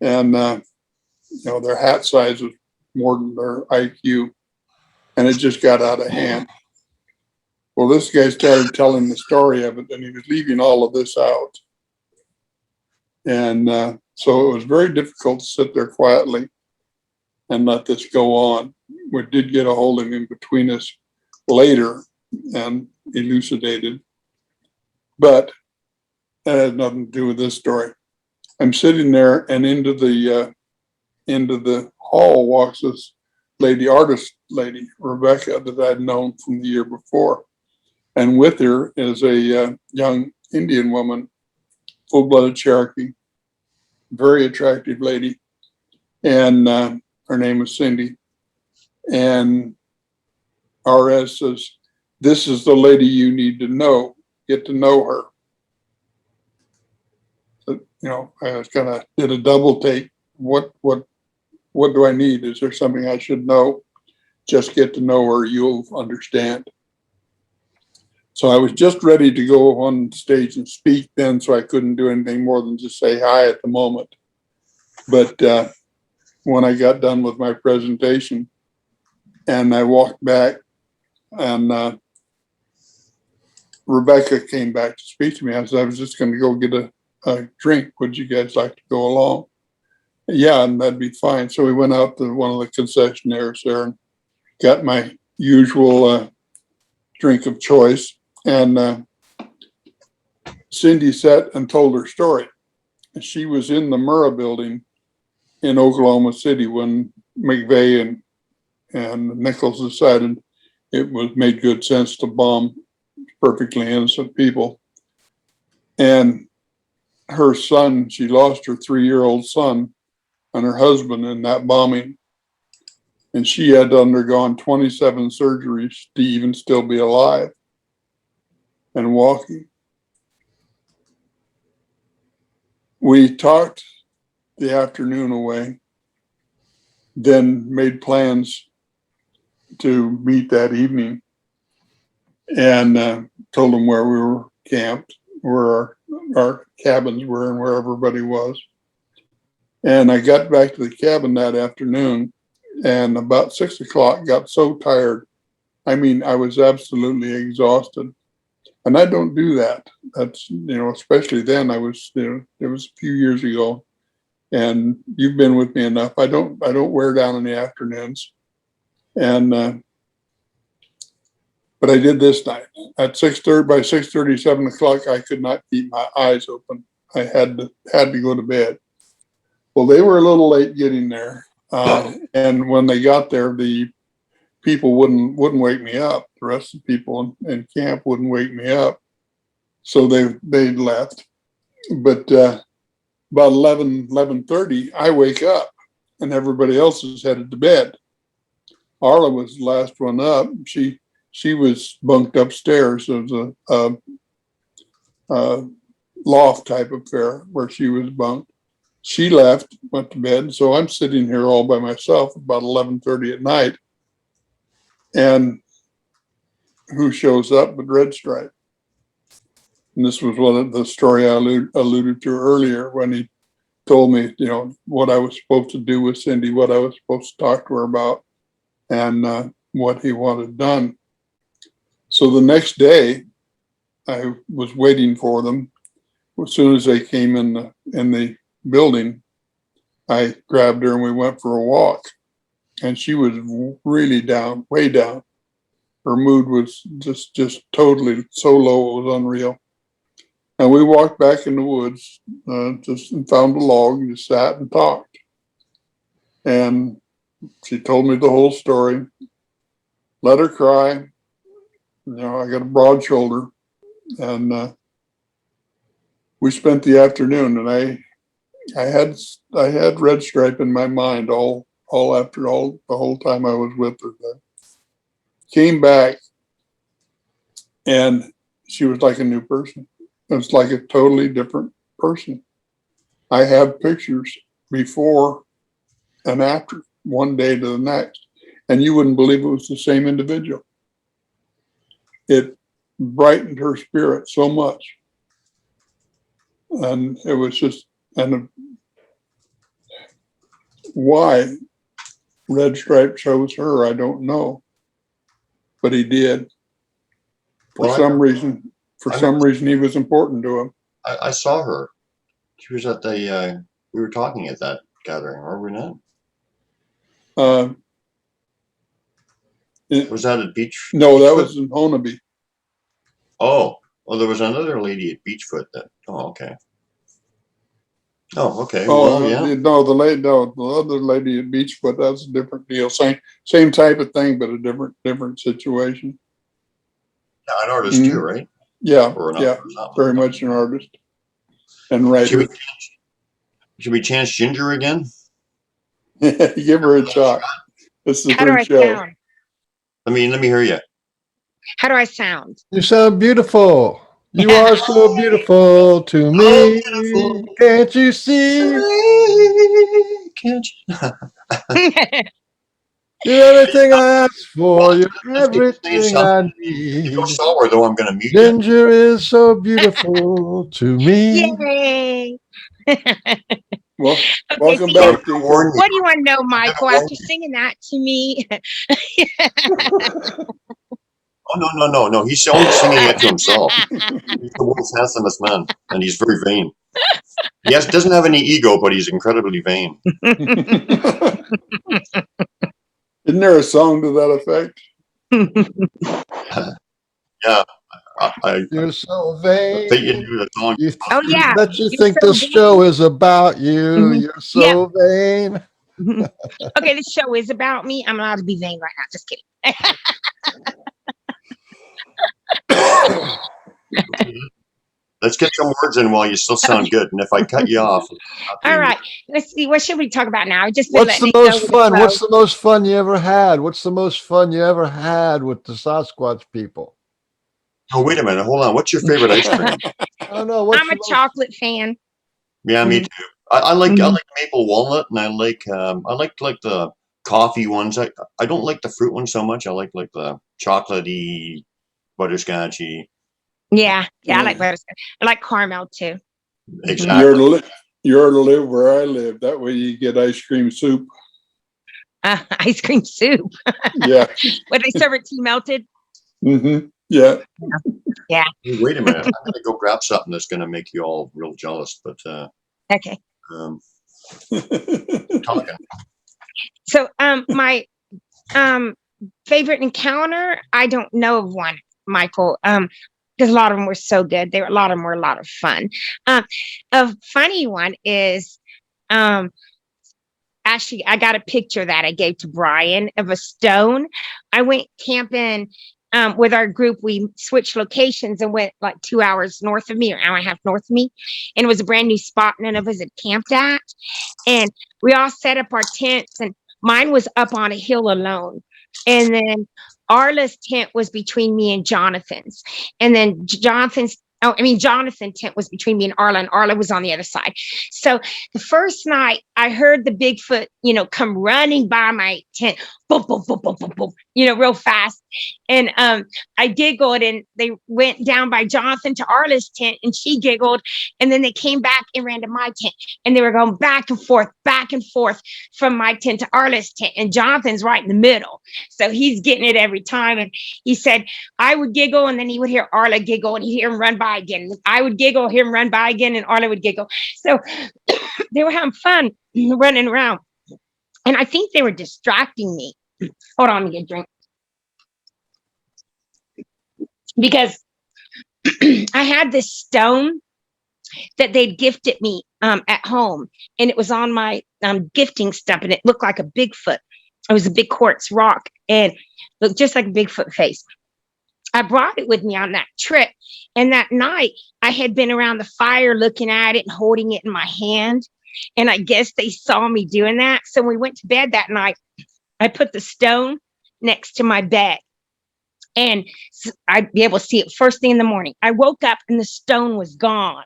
and their hat size was more than their IQ, and it just got out of hand. Well, this guy started telling the story of it, and he was leaving all of this out, and so it was very difficult to sit there quietly and let this go on. We did get a hold of him between us later and elucidated, but that has nothing to do with this story. I'm sitting there, and into the hall walks this artist lady, Rebecca, that I'd known from the year before. And with her is a young Indian woman, full-blooded Cherokee, very attractive lady. And her name is Cindy. And RS says, "This is the lady you need to know. Get to know her." So, I was kind of did a double take. What do I need? Is there something I should know? Just get to know her. You'll understand. So I was just ready to go on stage and speak then, so I couldn't do anything more than just say hi at the moment. But when I got done with my presentation and I walked back, and Rebecca came back to speak to me. I said, I was just going to go get a drink. Would you guys like to go along? Yeah, and that'd be fine. So we went out to one of the concessionaires there and got my usual drink of choice. And Cindy sat and told her story. She was in the Murrah building in Oklahoma City when McVeigh and Nichols decided it was made good sense to bomb perfectly innocent people. And her son, she lost her 3-year-old son and her husband in that bombing. And she had undergone 27 surgeries to even still be alive and walking. We talked the afternoon away, then made plans to meet that evening, and told them where we were camped, where our cabins were and where everybody was. And I got back to the cabin that afternoon, and about 6 o'clock, got so tired. I mean, I was absolutely exhausted. And I don't do that. That's, especially then. I was, it was a few years ago, and you've been with me enough. I don't wear down in the afternoons. And but I did this night at 6:30. By 6:30, 7 o'clock, I could not keep my eyes open. I had to go to bed. Well, they were a little late getting there, and when they got there, the people wouldn't wake me up. The rest of the people in camp wouldn't wake me up, so they left. But about 11:30, I wake up, and everybody else is headed to bed. Arla was the last one up. She was bunked upstairs. There was a loft type affair where she was bunked. She left, went to bed. So I'm sitting here all by myself about 11:30 at night. And who shows up but Red Stripe? And this was one of the story I alluded to earlier when he told me, what I was supposed to do with Cindy, what I was supposed to talk to her about, and what he wanted done. So the next day, I was waiting for them. As soon as they came in the building, I grabbed her and we went for a walk. And she was really down, way down. Her mood was just totally so low, it was unreal. And we walked back in the woods, just and found a log and just sat and talked. And she told me the whole story. Let her cry. I got a broad shoulder, and we spent the afternoon. And I had Red Stripe in my mind the whole time I was with her. Came back, and she was like a new person. It was like a totally different person. I have pictures before and after, one day to the next, and you wouldn't believe it was the same individual. It brightened her spirit so much. And it was just, and why Red Stripe chose her, I don't know. But he did. For some reason, he was important to him. I saw her. She was at the, we were talking at that gathering, were we not? Was that at Beach? No, that was in Honeby. Oh, well, there was another lady at Beachfoot that, okay. Oh, okay. Oh, well, yeah. No, the other lady at Beachfoot, that's a different deal. Same type of thing, but a different situation. Yeah, an artist too, right? Yeah, very much an artist. And writer. Should we chance Ginger again? Give her a shot. This is the first show. Sound? Let me hear you. How do I sound? You sound beautiful. You are so beautiful to me. Beautiful. Can't you see? Can't you? You're everything I ask for. You're everything I need. If you saw her, though, I'm going to mute Ginger is so beautiful to me. Yay! Well, Okay, welcome so back. what do you want to know, Michael? After singing that to me, No. He's only singing it to himself. He's the world's handsomest man, and he's very vain. Yes, doesn't have any ego, but he's incredibly vain. Isn't there a song to that effect? Yeah, You're so vain. they do the song. Oh yeah. That you You're think so this vain. show is about you. Mhm. You're so vain. Okay, this show is about me. I'm allowed to be vain right now. Just kidding. Let's get some words in while you still sound good. And if I cut you off, All right. Let's see. What should we talk about now? Just What's the most fun? What's the most fun you ever had? What's the most fun you ever had with the Sasquatch people? Oh, wait a minute. Hold on. What's your favorite ice cream? I don't know. What's I'm a chocolate fan. Yeah, me too. I like maple walnut, and I like the coffee ones. I don't like the fruit ones so much. I like the chocolatey, butterscotchy. Yeah, I like butterscotch. I like caramel too. Exactly. You ought to live where I live. That way you get ice cream soup. Ice cream soup. Yeah. Would they serve it tea melted? Mm-hmm. Yeah. Yeah. Hey, wait a minute. I'm gonna go grab something that's gonna make you all real jealous. But okay. Talking. So my favorite encounter, I don't know of one, Michael. Because a lot of them were so good. A lot of them were a lot of fun. A funny one is actually I got a picture that I gave to Brian of a stone. I went camping with our group. We switched locations and went like 2 hours north of me, or hour and a half north of me. And it was a brand new spot none of us had camped at. And we all set up our tents, and mine was up on a hill alone. And then Arla's tent was between me and Jonathan's. And then Jonathan's tent was between me and Arla was on the other side. So the first night I heard the Bigfoot, come running by my tent, boom, boom, boom, boom, boom, boom, real fast. And I giggled, and they went down by Jonathan to Arla's tent, and she giggled. And then they came back and ran to my tent, and they were going back and forth from my tent to Arla's tent. And Jonathan's right in the middle. So he's getting it every time. And he said, I would giggle, and then he would hear Arla giggle, and he'd hear him run by again. I would giggle, hear him run by again, and Arla would giggle. So they were having fun running around. And I think they were distracting me. Hold on, let me get a drink. Because I had this stone that they'd gifted me at home, and it was on my gifting stump, and it looked like a Bigfoot. It was a big quartz rock and looked just like a Bigfoot face. I brought it with me on that trip, and that night I had been around the fire looking at it and holding it in my hand, and I guess they saw me doing that. So when we went to bed that night, I put the stone next to my bed, and I'd be able to see it first thing in the morning. I woke up and the stone was gone.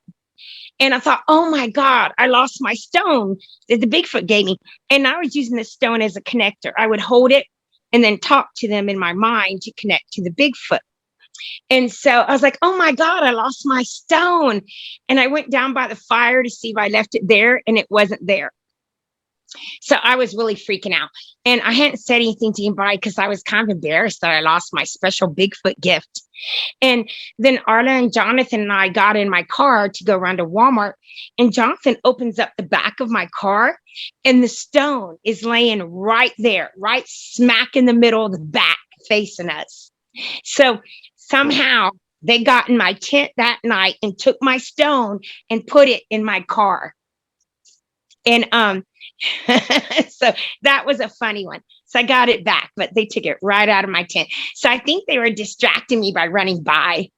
And I thought, oh my God, I lost my stone that the Bigfoot gave me. And I was using the stone as a connector. I would hold it and then talk to them in my mind to connect to the Bigfoot. And so I was like, oh my God, I lost my stone. And I went down by the fire to see if I left it there, and it wasn't there. So I was really freaking out. And I hadn't said anything to anybody because I was kind of embarrassed that I lost my special Bigfoot gift. And then Arla and Jonathan and I got in my car to go run to Walmart. And Jonathan opens up the back of my car, and the stone is laying right there, right smack in the middle of the back facing us. So somehow they got in my tent that night and took my stone and put it in my car. And so that was a funny one. So I got it back, but they took it right out of my tent. So I think they were distracting me by running by.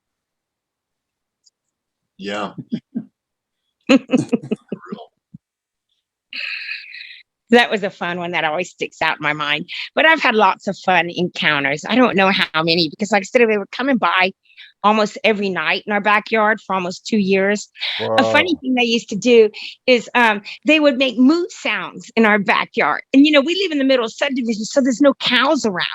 Yeah. That was a fun one that always sticks out in my mind. But I've had lots of fun encounters. I don't know how many, because like I said, they were coming by almost every night in our backyard for almost 2 years. Wow. A funny thing they used to do is they would make moo sounds in our backyard. And, we live in the middle of subdivision, so there's no cows around.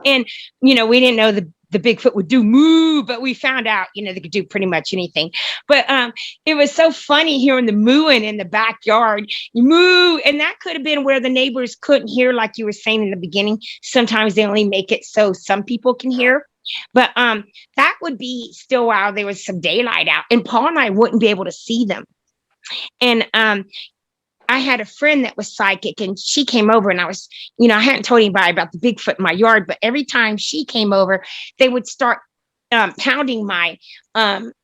And, we didn't know the Bigfoot would do moo, but we found out, they could do pretty much anything. But it was so funny hearing the mooing in the backyard. You moo, and that could have been where the neighbors couldn't hear, like you were saying in the beginning. Sometimes they only make it so some people can hear. But that would be still while there was some daylight out, and Paul and I wouldn't be able to see them. And I had a friend that was psychic, and she came over, and I was, I hadn't told anybody about the Bigfoot in my yard, but every time she came over, they would start pounding my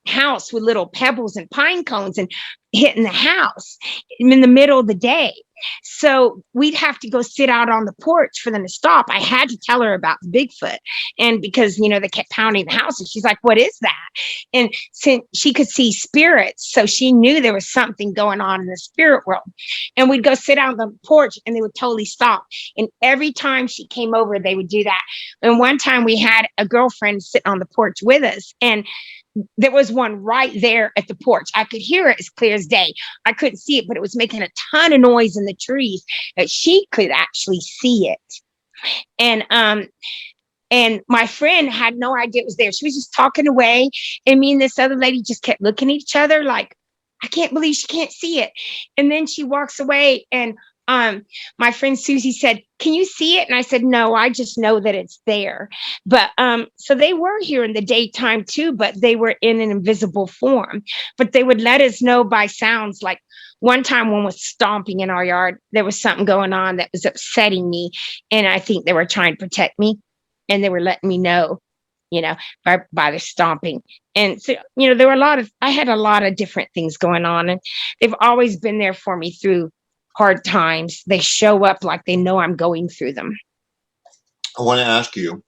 house with little pebbles and pine cones and hitting the house in the middle of the day. So we'd have to go sit out on the porch for them to stop. I had to tell her about the Bigfoot. And because, they kept pounding the house, and she's like, what is that? And since she could see spirits, so she knew there was something going on in the spirit world. And we'd go sit out on the porch, and they would totally stop. And every time she came over, they would do that. And one time we had a girlfriend sit on the porch with us, and there was one right there at the porch. I could hear it as clear as day. I couldn't see it, but it was making a ton of noise in the trees that she could actually see it. And my friend had no idea it was there. She was just talking away, and me and this other lady just kept looking at each other like, I can't believe she can't see it. And then she walks away, and my friend Susie said, can you see it? And I said, no, I just know that it's there. But so they were here in the daytime too, but they were in an invisible form. But they would let us know by sounds. Like one time one was stomping in our yard. There was something going on that was upsetting me. And I think they were trying to protect me, and they were letting me know, by the stomping. And so, there were I had a lot of different things going on, and they've always been there for me through hard times. They show up like they know I'm going through them. I want to ask you,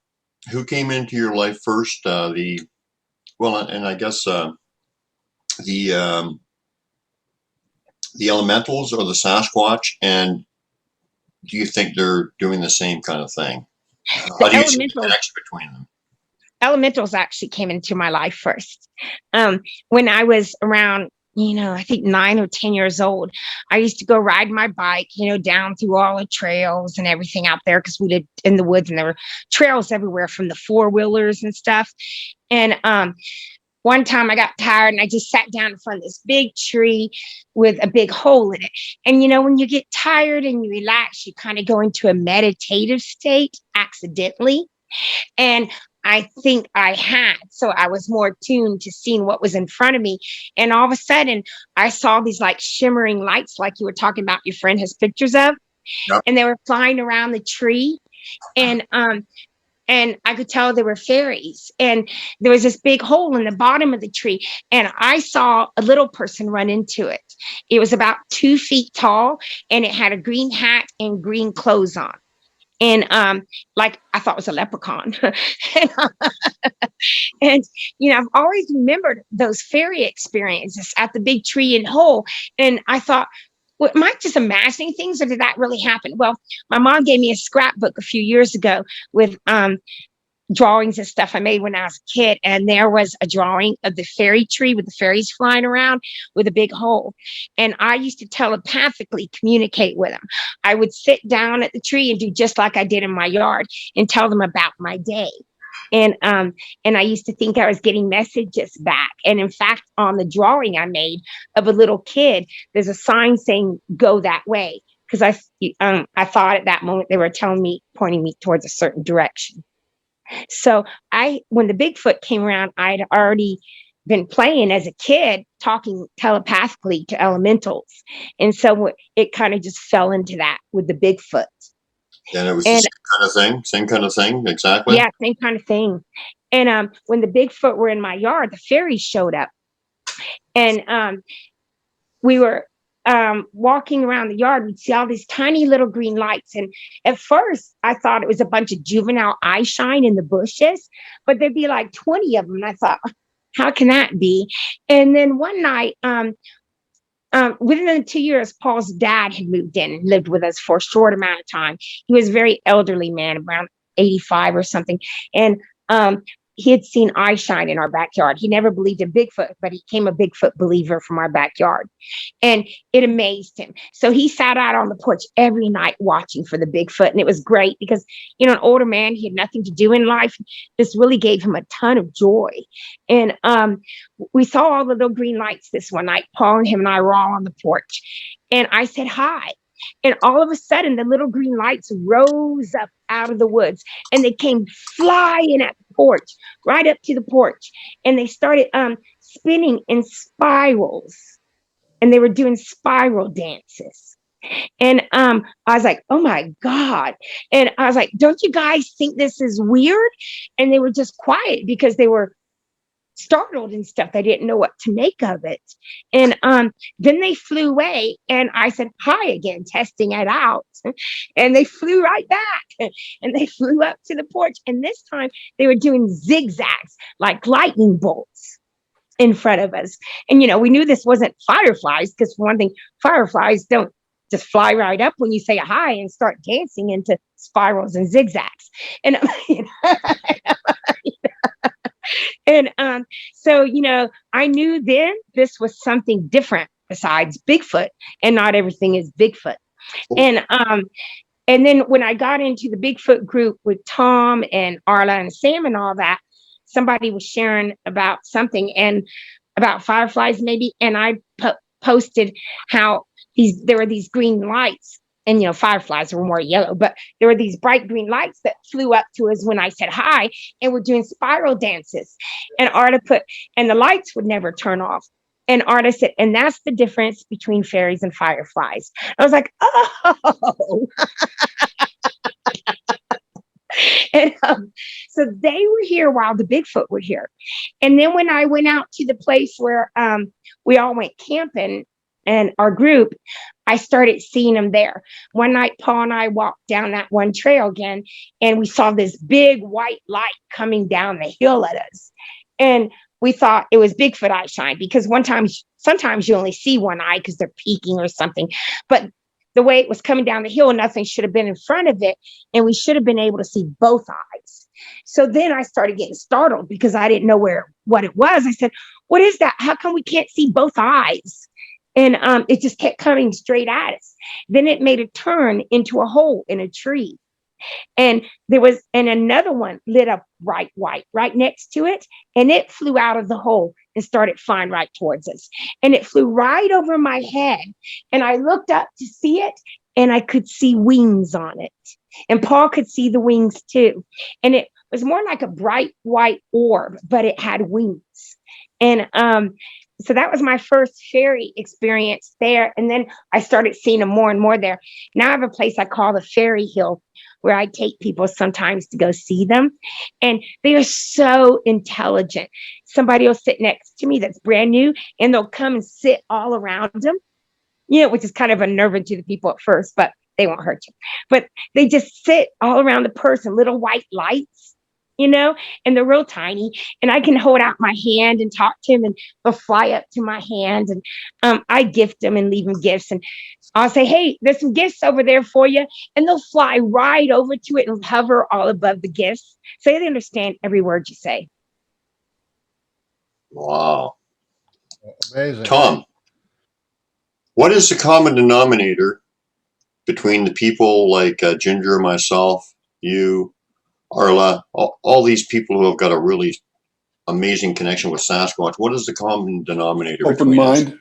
who came into your life first? And I guess the elementals or the Sasquatch, and do you think they're doing the same kind of thing? How do you see the connection between them? Elementals actually came into my life first. When I was around, I think 9 or 10 years old, I used to go ride my bike, down through all the trails and everything out there, because we lived in the woods and there were trails everywhere from the 4-wheelers and stuff. And one time I got tired, and I just sat down in front of this big tree with a big hole in it. And, when you get tired and you relax, you kind of go into a meditative state accidentally. And I think I had. So I was more tuned to seeing what was in front of me. And all of a sudden, I saw these like shimmering lights, like you were talking about, your friend has pictures of. Yep. And they were flying around the tree. And I could tell they were fairies. And there was this big hole in the bottom of the tree. And I saw a little person run into it. It was about 2 feet tall, and it had a green hat and green clothes on. And I thought it was a leprechaun. and I've always remembered those fairy experiences at the big tree and hole. And I thought, well, am I just imagining things, or did that really happen? Well, my mom gave me a scrapbook a few years ago with drawings and stuff I made when I was a kid. And there was a drawing of the fairy tree with the fairies flying around with a big hole. And I used to telepathically communicate with them. I would sit down at the tree and do just like I did in my yard and tell them about my day. And I used to think I was getting messages back. And in fact, on the drawing I made of a little kid, there's a sign saying, go that way. Because I thought at that moment they were pointing me towards a certain direction. So when the Bigfoot came around, I'd already been playing as a kid, talking telepathically to elementals. And so it kind of just fell into that with the Bigfoot. And it was the same kind of thing, exactly? Yeah, same kind of thing. And when the Bigfoot were in my yard, the fairies showed up. And we were walking around the yard, we'd see all these tiny little green lights. And at first I thought it was a bunch of juvenile eye shine in the bushes, but there'd be like 20 of them. And I thought, how can that be? And then one night, within 2 years, Paul's dad had moved in and lived with us for a short amount of time. He was a very elderly man, around 85 or something. And he had seen eye shine in our backyard. He never believed in Bigfoot, but he became a Bigfoot believer from our backyard. And it amazed him. So he sat out on the porch every night watching for the Bigfoot. And it was great because, an older man, he had nothing to do in life. This really gave him a ton of joy. And we saw all the little green lights this one night. Paul and him and I were all on the porch. And I said, hi. And all of a sudden, the little green lights rose up out of the woods and they came flying at the porch, right up to the porch. And they started spinning in spirals and they were doing spiral dances. And I was like, oh my God. And I was like, don't you guys think this is weird? And they were just quiet because they were startled and stuff. They didn't know what to make of it. And then they flew away and I said, hi again, testing it out. And they flew right back and they flew up to the porch. And this time they were doing zigzags like lightning bolts in front of us. And, we knew this wasn't fireflies because for one thing, fireflies don't just fly right up when you say hi and start dancing into spirals and zigzags. And and so, I knew then this was something different besides Bigfoot, and not everything is Bigfoot. And then when I got into the Bigfoot group with Tom and Arla and Sam and all that, somebody was sharing about something and about fireflies maybe, and I posted how there were these green lights. And, fireflies were more yellow, but there were these bright green lights that flew up to us when I said hi, and we're doing spiral dances. And Arta put, and the lights would never turn off. And Arta said, and that's the difference between fairies and fireflies. I was like, oh. And so they were here while the Bigfoot were here. And then when I went out to the place where we all went camping, and our group, I started seeing them there. One night, Paul and I walked down that one trail again, and we saw this big white light coming down the hill at us. And we thought it was Bigfoot eye shine because sometimes you only see one eye because they're peeking or something. But the way it was coming down the hill, nothing should have been in front of it. And we should have been able to see both eyes. So then I started getting startled because I didn't know what it was. I said, what is that? How come we can't see both eyes? And it just kept coming straight at us. Then it made a turn into a hole in a tree. And another one lit up bright white right next to it. And it flew out of the hole and started flying right towards us. And it flew right over my head. And I looked up to see it and I could see wings on it. And Paul could see the wings too. And it was more like a bright white orb, but it had wings. And so that was my first fairy experience there. And then I started seeing them more and more there. Now I have a place I call the Fairy Hill where I take people sometimes to go see them. And they are so intelligent. Somebody will sit next to me that's brand new and they'll come and sit all around them, which is kind of unnerving to the people at first, but they won't hurt you. But they just sit all around the person, little white lights. And they're real tiny, and I can hold out my hand and talk to them, and they'll fly up to my hand, and I gift them and leave them gifts, and I'll say, hey, there's some gifts over there for you, and they'll fly right over to it and hover all above the gifts, so they understand every word you say. Wow. Amazing. Tom, what is the common denominator between the people like Ginger, myself, you, Arla, all these people who have got a really amazing connection with Sasquatch? What is the common denominator? Open mind,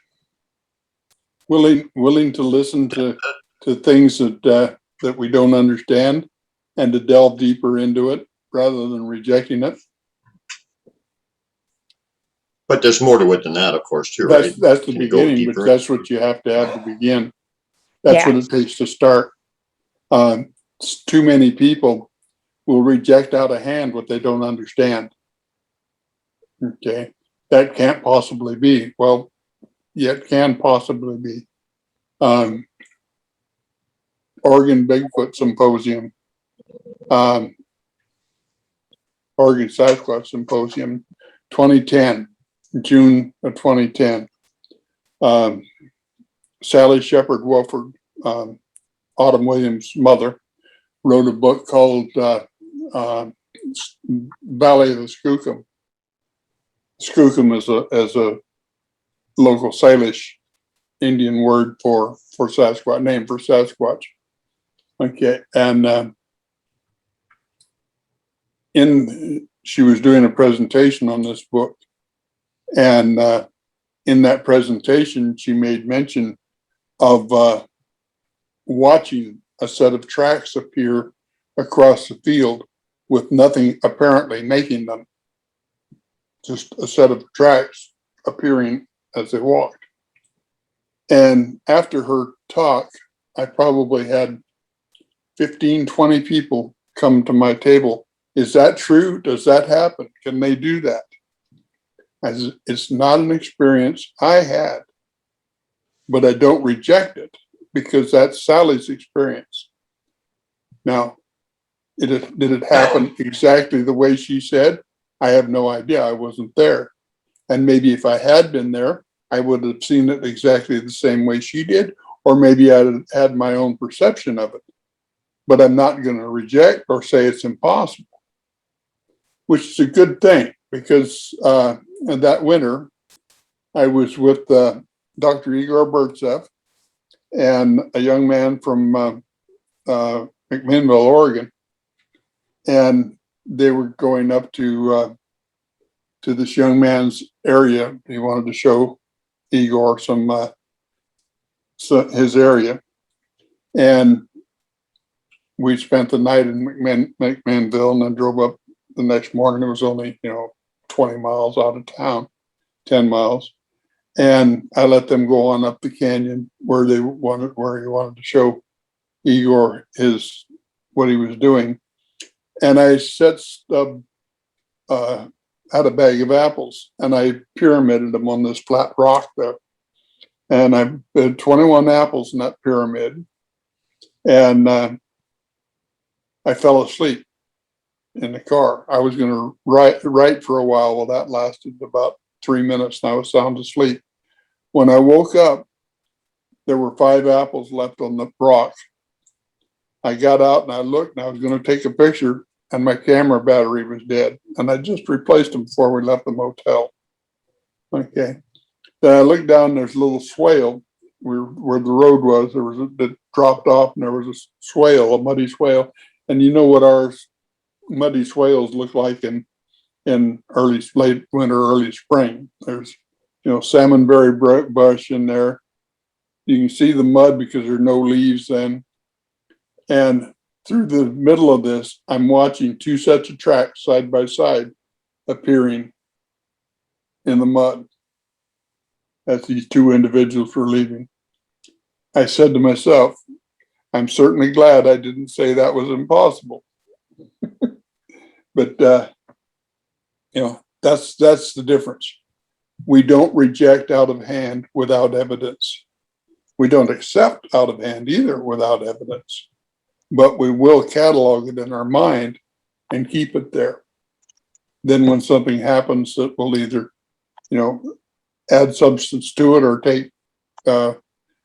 willing to listen to things that we don't understand, and to delve deeper into it rather than rejecting it. But there's more to it than that, of course, too, right? That's the beginning, but that's what you have to have to begin. That's what it takes to start. Too many people will reject out of hand what they don't understand. Okay, that can't possibly be. Well, yet can possibly be. Oregon Bigfoot Symposium, Oregon SASQUATCH Symposium, 2010, June of 2010. Sally Shepard Wolford, Autumn Williams' mother, wrote a book called Valley of the Skookum. Skookum is a local Salish Indian word for Sasquatch, name for Sasquatch. Okay, and she was doing a presentation on this book, and in that presentation, she made mention of watching a set of tracks appear across the field with nothing apparently making them, just a set of tracks appearing as they walked. And after her talk, I probably had 15, 20 people come to my table. Is that true? Does that happen? Can they do that? It's not an experience I had, but I don't reject it because that's Sally's experience. Now, did it happen exactly the way she said? I have no idea. I wasn't there. And maybe if I had been there, I would have seen it exactly the same way she did, or maybe I had my own perception of it. But I'm not going to reject or say it's impossible, which is a good thing because that winter I was with Dr. Igor Burtsev and a young man from McMinnville, Oregon, and they were going up to this young man's area. He wanted to show Igor his area, and we spent the night in McMinnville and then drove up the next morning. It was only 20 miles out of town, 10 miles, and I let them go on up the canyon where he wanted to show Igor what he was doing. And I had a bag of apples and I pyramided them on this flat rock there. And I had 21 apples in that pyramid. And I fell asleep in the car. I was going to write for a while. Well, that lasted about 3 minutes and I was sound asleep. When I woke up, there were 5 apples left on the rock. I got out and I looked and I was going to take a picture and my camera battery was dead. And I just replaced them before we left the motel. Okay. Then I looked down, there's a little swale where the road was. It dropped off and there was a swale, a muddy swale. And you know what our muddy swales look like in late winter, early spring. There's, salmonberry bush in there. You can see the mud because there are no leaves then. And through the middle of this, I'm watching 2 sets of tracks side by side appearing in the mud as these 2 individuals were leaving. I said to myself, I'm certainly glad I didn't say that was impossible. But, that's the difference. We don't reject out of hand without evidence. We don't accept out of hand either without evidence. But we will catalog it in our mind and keep it there. Then when something happens that will either, add substance to it or take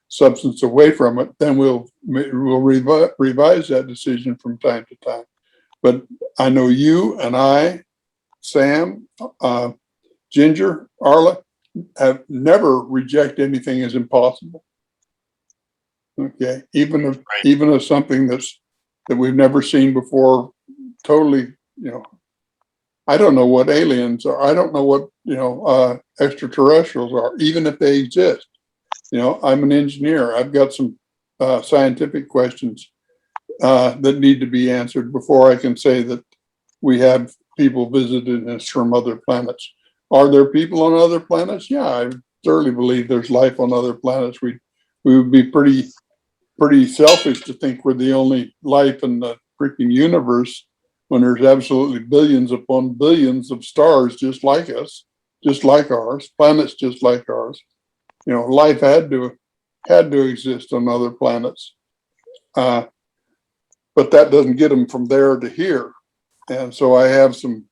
substance away from it, then we'll revise that decision from time to time. But I know you and I, Sam, Ginger, Arla, have never rejected anything as impossible. Okay, even if something that we've never seen before, totally, I don't know what aliens are. I don't know what extraterrestrials are, even if they exist. I'm an engineer. I've got some scientific questions that need to be answered before I can say that we have people visiting us from other planets. Are there people on other planets? Yeah, I thoroughly believe there's life on other planets. We would be pretty selfish to think we're the only life in the freaking universe when there's absolutely billions upon billions of stars just like us, just like ours, planets just like ours. Life had to exist on other planets. But that doesn't get them from there to here. And so I have some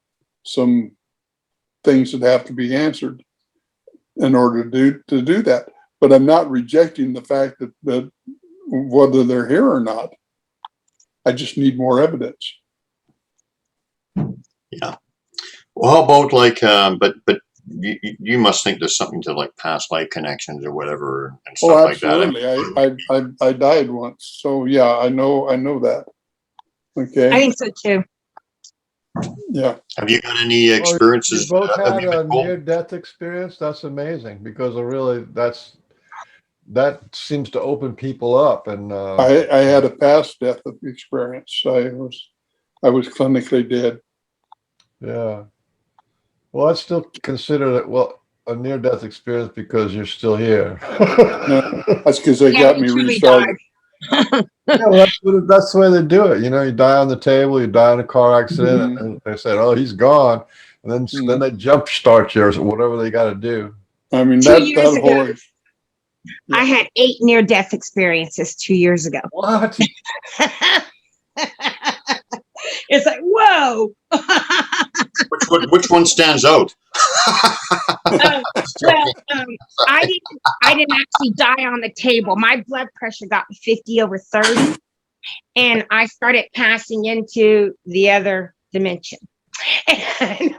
things that have to be answered in order to do that. But I'm not rejecting the fact that whether they're here or not, I just need more evidence. Yeah. Well, how about but you must think there's something to like past life connections or whatever and stuff like that. Absolutely. I died once, so yeah, I know that. Okay. I think so too. Yeah. Have you got any experiences? You both had a near-death experience. That's amazing because that seems to open people up. And I had a past death experience. I was clinically dead. yeah. Well, I still consider it, well, a near-death experience because you're still here. No, that's because they Yeah, got he me truly restarted. Yeah, well, that's the way they do it. You know, you die on the table, you die in a car accident, Mhm. and they said, "Oh, he's gone," and then they jump start you or whatever they got to do. I mean, 2 years that ago, whole, I had 8 near-death experiences 2 years ago. What? It's like, whoa. Which one stands out? Well, I didn't actually die on the table. My blood pressure got 50/30, and I started passing into the other dimension. And,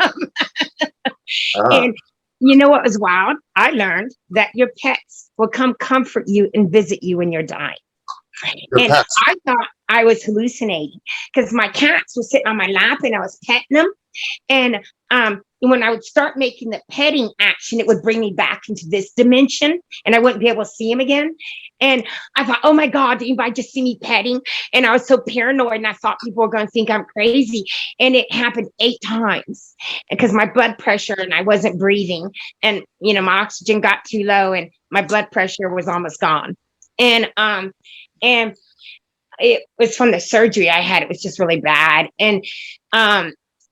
and you know what was wild? I learned that your pets will come comfort you and visit you when you're dying. Your And pets. I thought I was hallucinating because my cats were sitting on my lap and I was petting them. And when I would start making the petting action, it would bring me back into this dimension and I wouldn't be able to see him again. And I thought, oh my God, did anybody just see me petting? And I was so paranoid and I thought people were going to think I'm crazy. And it happened 8 times because my blood pressure and I wasn't breathing. And, you know, my oxygen got too low and my blood pressure was almost gone. And it was from the surgery I had. It was just really bad. And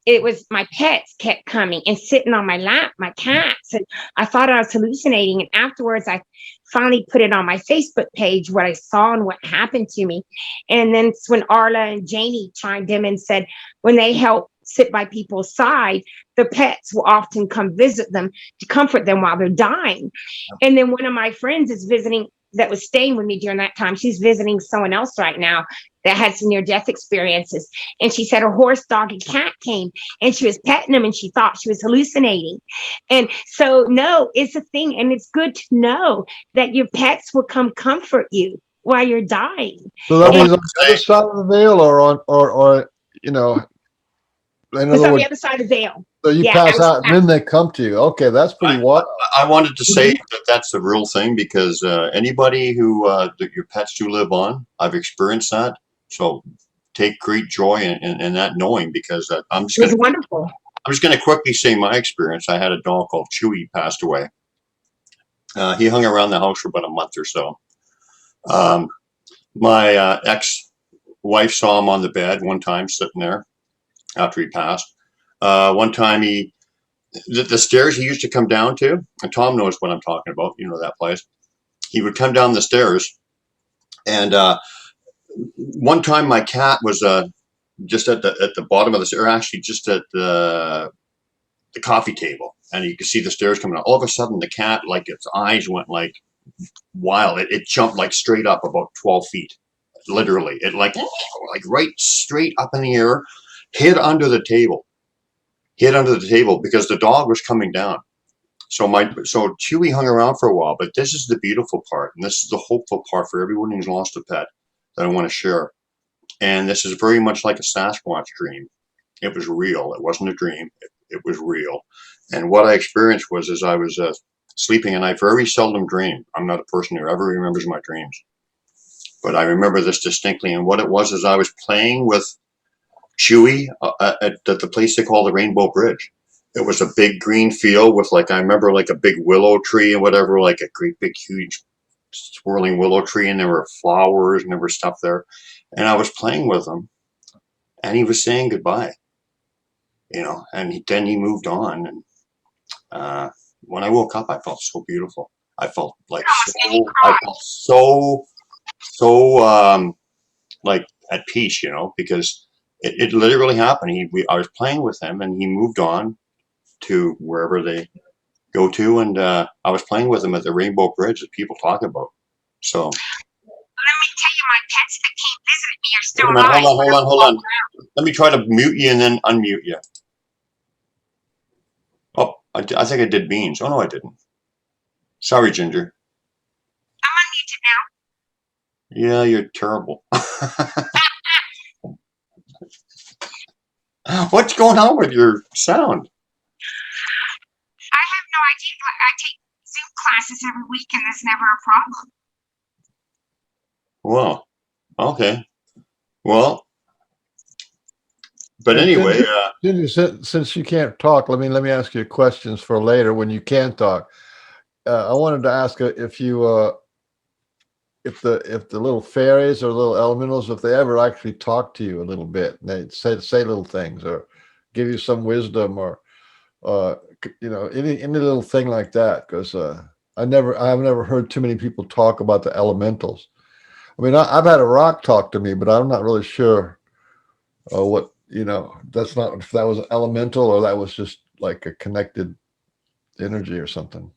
it was my pets kept coming and sitting on my lap, my cats. And I thought I was hallucinating. And afterwards, I finally put it on my Facebook page, what I saw and what happened to me. And then it's when Arla and Janie chimed in and said, when they help sit by people's side, their pets will often come visit them to comfort them while they're dying. And then one of my friends is visiting that was staying with me during that time. She's visiting someone else right now that had some near-death experiences. And she said her horse, dog, and cat came and she was petting them and she thought she was hallucinating. And so, no, it's a thing. And it's good to know that your pets will come comfort you while you're dying. So that means on the other side of the veil, or you know, in It's other on words, the other side of the veil. so you Yeah, pass out and then they come to you. Okay, that's pretty wild. I wanted to say that that's the real thing because anybody who that your pets do live on, I've experienced that. So take great joy in that knowing because I'm just It was gonna wonderful. I'm just gonna quickly say my experience. I had a dog called Chewy passed away. He hung around the house for about a month or so. My ex-wife saw him on the bed one time sitting there after he passed. One time the stairs he used to come down to, and Tom knows what I'm talking about, you know that place. He would come down the stairs, and one time my cat was just at the bottom of the stairs, actually just at the coffee table, and you could see the stairs coming out. All of a sudden, the cat, like its eyes went like wild. It jumped like straight up about 12 feet, literally. It like right straight up in the air, hid under the table. Because the dog was coming down. So Chewy hung around for a while, but this is the beautiful part, and this is the hopeful part for everyone who's lost a pet that I want to share. And this is very much like a Sasquatch dream. It was real. It wasn't a dream. It was real. And what I experienced was as I was sleeping, and I very seldom dream. I'm not a person who ever remembers my dreams, but I remember this distinctly. And what it was is I was playing with Chewy at the place they call the Rainbow Bridge. It was a big green field with I remember a big willow tree and whatever, like a great big huge swirling willow tree, and there were flowers and there was stuff there. And I was playing with him and he was saying goodbye, and then he moved on. And when I woke up, I felt so beautiful. I felt so at peace, because it literally happened. I was playing with him, and he moved on to wherever they go to, and I was playing with him at the Rainbow Bridge that people talk about. So Let me tell you, my pets that came visit me are still alive. Hold on. Let me try to mute you and then unmute you. Oh, I think I did Beans. Oh no, I didn't. Sorry, Ginger. I'm unmuted now. Yeah, you're terrible. What's going on with your sound? I have no idea. I take Zoom classes every week, and there's never a problem. Wow. Okay. Well, but Hey, anyway, since you can't talk, let me ask you questions for later when you can talk. I wanted to ask if you if the little fairies or little elementals, if they ever actually talk to you a little bit, and they say little things or give you some wisdom or any little thing like that. Because I've never heard too many people talk about the elementals. I mean, I've had a rock talk to me, but I'm not really sure what that's not if that was an elemental or that was just like a connected energy or something.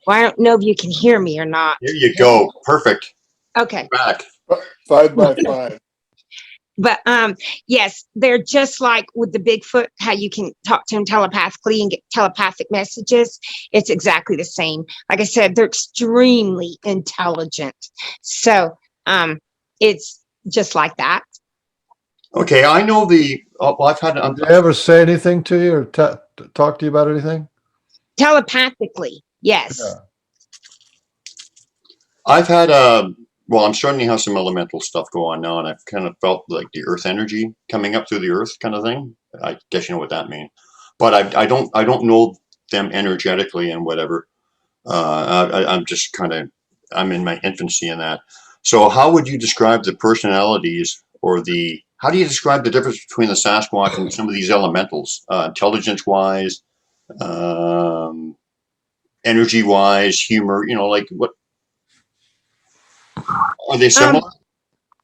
Well, I don't know if you can hear me or not. here you go. Perfect. Okay. Back. 5 by 5. But yes, they're just like with the Bigfoot, how you can talk to them telepathically and get telepathic messages. It's exactly the same. Like I said, they're extremely intelligent. So it's just like that. Okay, I know I've had. Did they ever say anything to you or talk to you about anything? Telepathically, yes. Yeah. I've had well, I'm starting to have some elemental stuff go on now, and I've kind of felt like the earth energy coming up through the earth kind of thing. I guess you know what that means. But I don't know them energetically and whatever. I'm just kind of, I'm in my infancy in that. So how would you describe the personalities how do you describe the difference between the Sasquatch and some of these elementals, intelligence wise, energy wise, humor, like what, are they similar?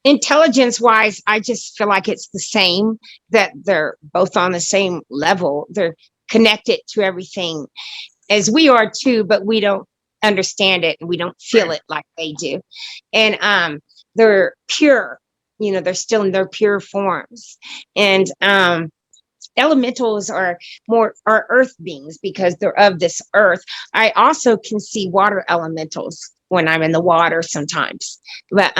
Intelligence wise, I just feel like it's the same, that they're both on the same level. They're connected to everything as we are too, but we don't understand it and we don't feel it like they do. And they're pure, they're still in their pure forms. And elementals are earth beings because they're of this earth. I also can see water elementals when I'm in the water sometimes, but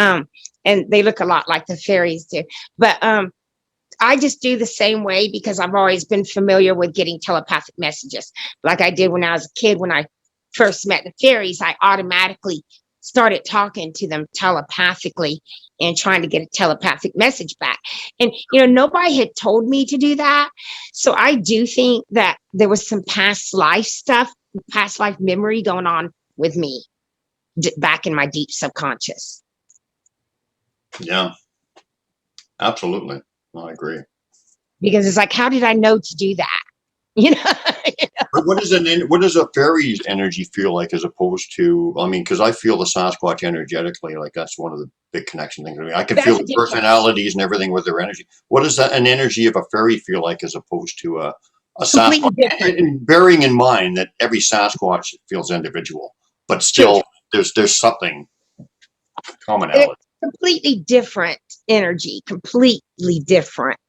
and they look a lot like the fairies do. But I just do the same way because I've always been familiar with getting telepathic messages. Like I did when I was a kid. When I first met the fairies, I automatically started talking to them telepathically and trying to get a telepathic message back. And, nobody had told me to do that. So I do think that there was some past life stuff, past life memory going on with me back in my deep subconscious. Yeah, absolutely. No, I agree. Because it's like, how did I know to do that? But what does a fairy's energy feel like as opposed to, I mean, because I feel the Sasquatch energetically, like that's one of the big connection things. I mean, I can feel the personalities and everything with their energy. What does an energy of a fairy feel like as opposed to a Sasquatch? And bearing in mind that every Sasquatch feels individual, but still there's something commonality. It's completely different energy, completely different.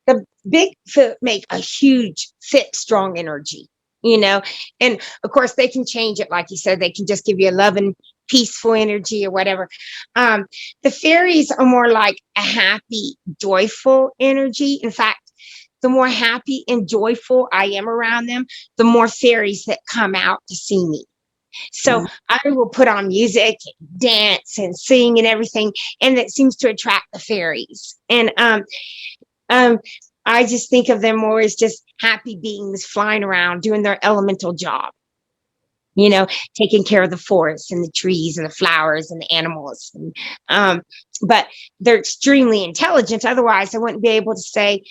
The Bigfoot make a huge, thick, strong energy, and of course they can change it. Like you said, they can just give you a loving, peaceful energy or whatever. The fairies are more like a happy, joyful energy. In fact, the more happy and joyful I am around them, the more fairies that come out to see me. So I will put on music, dance and sing and everything. And that seems to attract the fairies. And I just think of them more as just happy beings flying around, doing their elemental job, taking care of the forests and the trees and the flowers and the animals. And, but they're extremely intelligent. Otherwise, I wouldn't be able to say,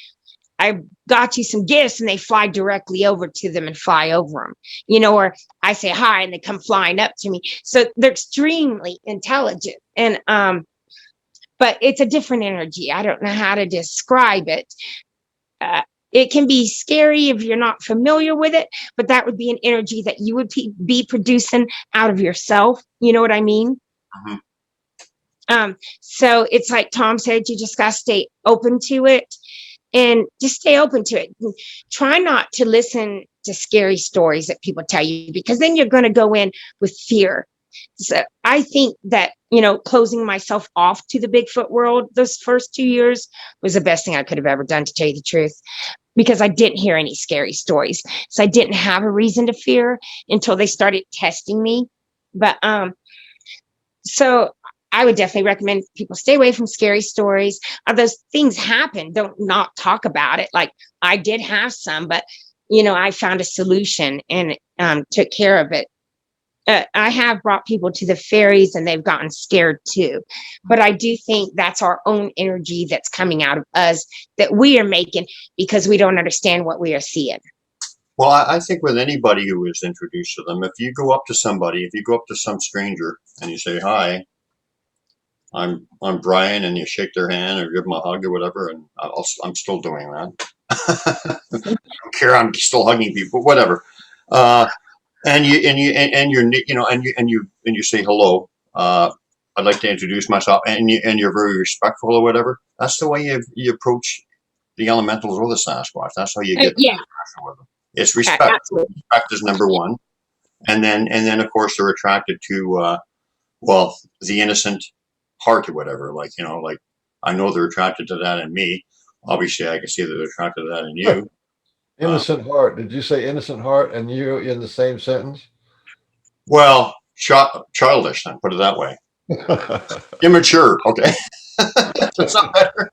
I got you some gifts, and they fly directly over to them and fly over them, or I say hi and they come flying up to me. So they're extremely intelligent. And, but it's a different energy. I don't know how to describe it. It can be scary if you're not familiar with it, but that would be an energy that you would be producing out of yourself. You know what I mean? So it's like Tom said, you just got to stay open to it. And just stay open to it. Try not to listen to scary stories that people tell you, because then you're going to go in with fear. So I think that, closing myself off to the Bigfoot world those first 2 years was the best thing I could have ever done, to tell you the truth, because I didn't hear any scary stories. So I didn't have a reason to fear until they started testing me. But So I would definitely recommend people stay away from scary stories. Those things happen. Don't not talk about it. Like I did have some, but I found a solution and took care of it. I have brought people to the fairies and they've gotten scared too. But I do think that's our own energy that's coming out of us that we are making because we don't understand what we are seeing. Well, I think with anybody who is introduced to them, if you go up to some stranger and you say, "Hi, I'm Brian," and you shake their hand or give them a hug or whatever, and I'm still doing that. I don't care. I'm still hugging people, whatever. And you say hello. I'd like to introduce myself, and you're very respectful or whatever. That's the way you approach the elementals or the Sasquatch. That's how you get Yeah. interaction with them. It's respect. Absolutely. Respect is number one, and then of course they're attracted to the innocent heart or whatever. Like I know they're attracted to that in me. Obviously, I can see that they're attracted to that in you. Innocent heart. Did you say innocent heart and you in the same sentence? Well, childish. Then put it that way. Immature. Okay, that's not better.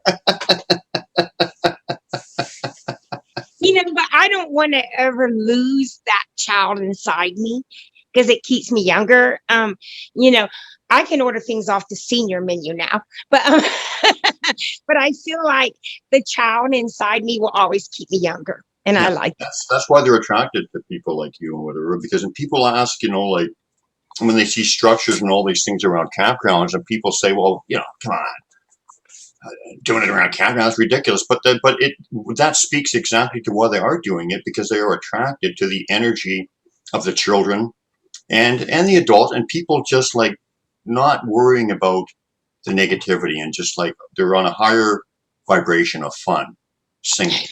But I don't want to ever lose that child inside me because it keeps me younger. I can order things off the senior menu now, but but I feel like the child inside me will always keep me younger, and I like that. That's why they're attracted to people like you and whatever. Because when people ask, like when they see structures and all these things around campgrounds, and people say, "Well, come on." Doing it around campgrounds is ridiculous, but that speaks exactly to why they are doing it, because they are attracted to the energy of the children and the adults, and people just like not worrying about the negativity, and just like they're on a higher vibration of fun, singing,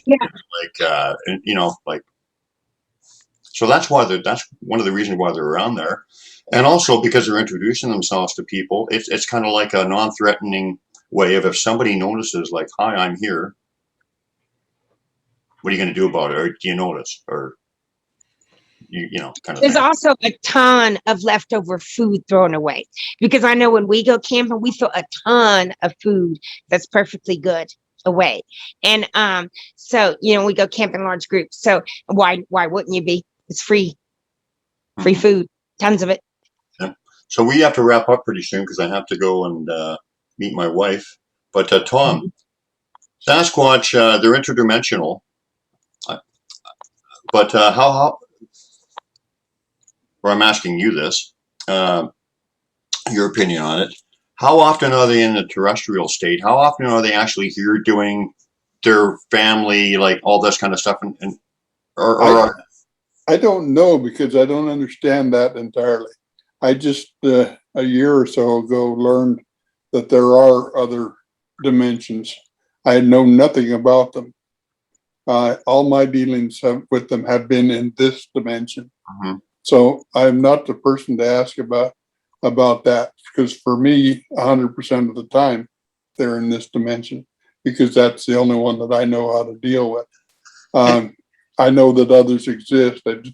so that's one of the reasons why they're around there, and also because they're introducing themselves to people. It's kind of like a non-threatening way of, if somebody notices, like, "Hi, I'm here. What are you going to do about it? Or do you notice?" Or kind of There's thing. also a ton of leftover food thrown away, because I know when we go camping, we throw a ton of food that's perfectly good away. And so we go camp in large groups. So why wouldn't you be? It's free food, tons of it. Yeah. So we have to wrap up pretty soon because I have to go and meet my wife. But Tom, Sasquatch, they're interdimensional. But how? Or I'm asking you this, your opinion on it. How often are they in the terrestrial state? How often are they actually here doing their family, like all this kind of stuff? I don't know, because I don't understand that entirely. I just a year or so ago learned that there are other dimensions. I had known nothing about them. All my dealings with them have been in this dimension. Mm-hmm. So I'm not the person to ask about that, because for me, 100% of the time, they're in this dimension, because that's the only one that I know how to deal with. I know that others exist. I've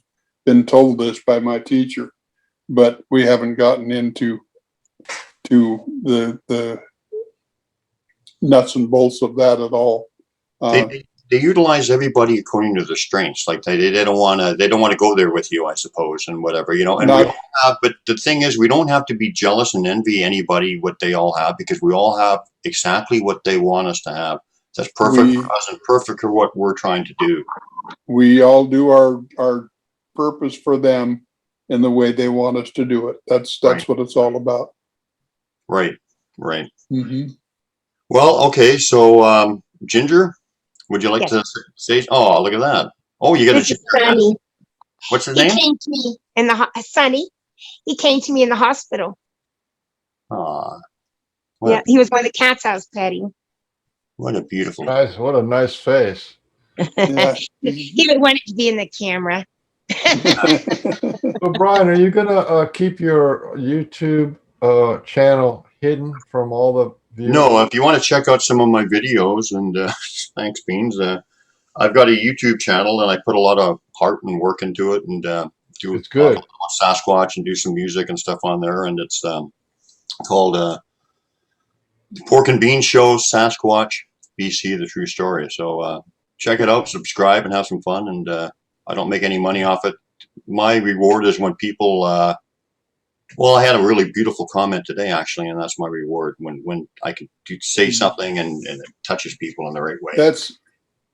been told this by my teacher, but we haven't gotten into the nuts and bolts of that at all. They utilize everybody according to their strengths. Like they don't want to go there with you, I suppose, and whatever, And we all have, but the thing is, we don't have to be jealous and envy anybody what they all have, because we all have exactly what they want us to have. That's perfect for us and perfect for what we're trying to do. We all do our purpose for them in the way they want us to do it. That's right. What it's all about. Right. Mm-hmm. Well, okay. So, Ginger, would you like to say? Oh, look at that. Oh, you got a Ginger. What's his name? He came to me in Sonny. He came to me in the hospital. Ah. Yeah, he was one of the cats I was petting. What a beautiful. Nice. What a nice face. Yeah. He would want it to be in the camera. Well, Brian, are you gonna keep your YouTube channel hidden from all the viewers? No, if you want to check out some of my videos, and thanks, Beans. I've got a YouTube channel, and I put a lot of heart and work into it, and do it's good. Sasquatch and do some music and stuff on there, and it's called The Pork and Bean Show, Sasquatch, BC, The True Story. So check it out, subscribe, and have some fun. And I don't make any money off it. My reward is when people, well, I had a really beautiful comment today, actually, and that's my reward, when I can say something and it touches people in the right way.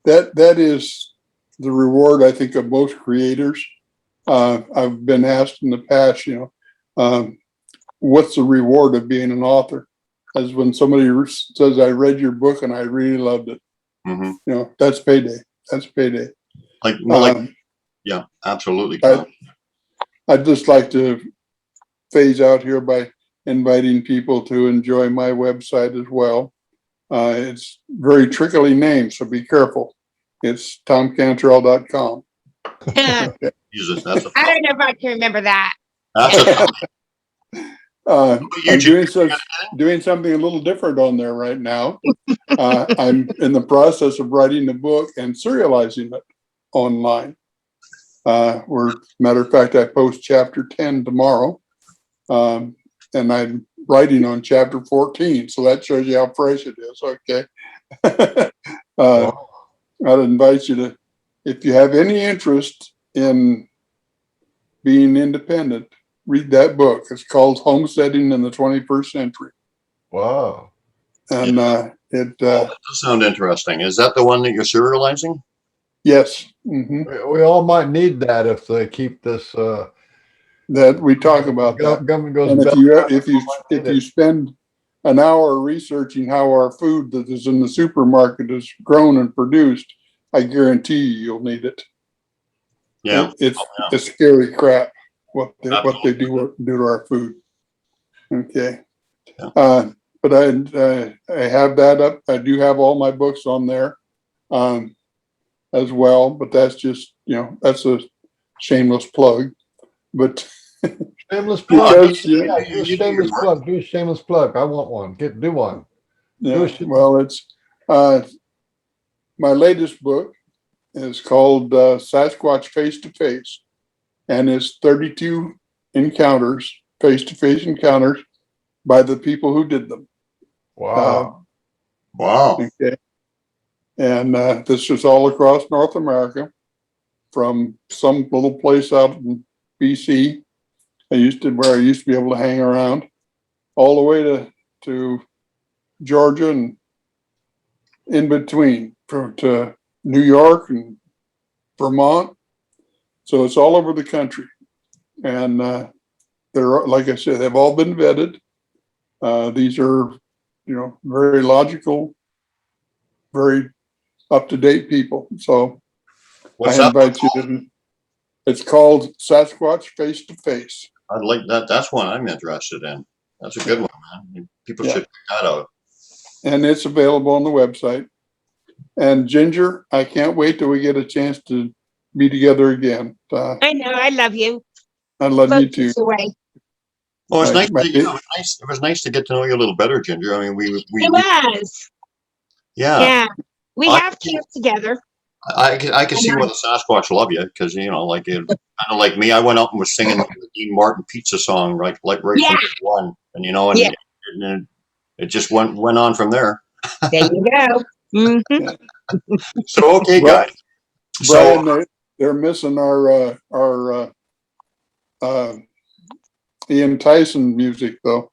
That is the reward, I think, of most creators. I've been asked in the past, what's the reward of being an author? As when somebody says, I read your book and I really loved it. Mm-hmm. That's payday. That's payday. Yeah, absolutely. I'd just like to phase out here by inviting people to enjoy my website as well. It's very trickily named, so be careful. It's tomcantrell.com. Jesus, that's I don't know if I can remember that. I'm doing something a little different on there right now. I'm in the process of writing a book and serializing it online. Matter of fact, I post chapter 10 tomorrow, and I'm writing on chapter 14, so that shows you how fresh it is. Okay. I'd invite you to, if you have any interest in being independent, read that book. It's called Homesteading in the 21st Century. Wow. And that does sound interesting. Is that the one that you're serializing? Yes. Mm-hmm. We all might need that if they keep this. That we talk about that. Government goes. And if you spend an hour researching how our food that is in the supermarket is grown and produced, I guarantee you'll need it. Yeah, it's scary crap what they do to our food. Okay, yeah. But I have that up. I do have all my books on there, as well. But that's just that's a shameless plug. But shameless plug. Because, do a shameless plug. Do a shameless plug. I want one. Do one. Yeah. Well, it's my latest book is called Sasquatch Face to Face, and it's 32 encounters, face-to-face encounters, by the people who did them. Wow. Wow. Okay. And this is all across North America, from some little place out in BC, where I used to be able to hang around, all the way to Georgia and in between, to New York and Vermont. So it's all over the country. And they're, like I said, they've all been vetted. These are, very logical, very up-to-date people. So I invite you to, it's called Sasquatch Face to Face. I'd like that. That's one I'm interested in. That's a good one, man. People should check that out. And it's available on the website. And Ginger, I can't wait till we get a chance to be together again. I know. I love you. I love you too. Well, it's nice. It was nice to get to know you a little better, Ginger. I mean, it was. Yeah. We have kids together. I can see why the Sasquatch love you, because kind of like me. I went out and was singing the Dean Martin pizza song right from one, and and it just went on from there. There you go. Mm-hmm. So okay, guys. Brian, they're missing our Ian Tyson music though.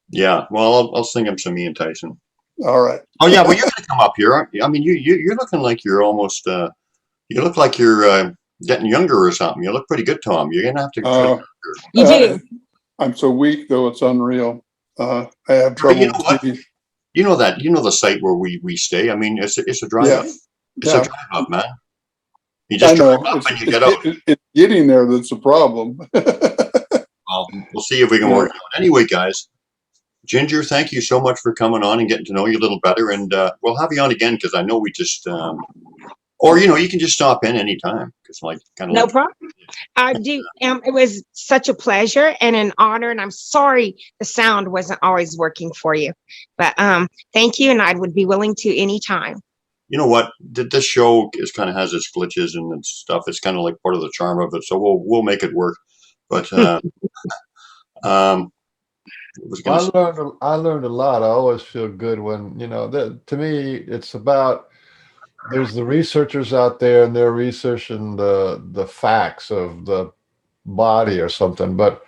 Yeah, well, I'll sing him some Ian Tyson. All right. Oh yeah, well, you're gonna come up here, aren't you? I mean, you're looking like you're almost. You look like you're getting younger or something. You look pretty good, Tom. You're gonna have to. You do. I'm so weak though; it's unreal. I have trouble. You know what? You know that. You know the site where we stay. I mean, it's a drive up. It's a drive up, man. You just drive up and you get out. It's getting there that's a problem. Well, we'll see if we can work it out. Anyway, guys. Ginger, thank you so much for coming on and getting to know you a little better. And we'll have you on again, because I know we just, or, you can just stop in anytime. No problem. I do. It was such a pleasure and an honor. And I'm sorry the sound wasn't always working for you. But thank you. And I would be willing to anytime. You know what? This show has its glitches and stuff. It's kind of like part of the charm of it. So we'll make it work. But was going to say. I learned a lot. I always feel good when, that to me, it's about, there's the researchers out there and they're researching the facts of the body or something. But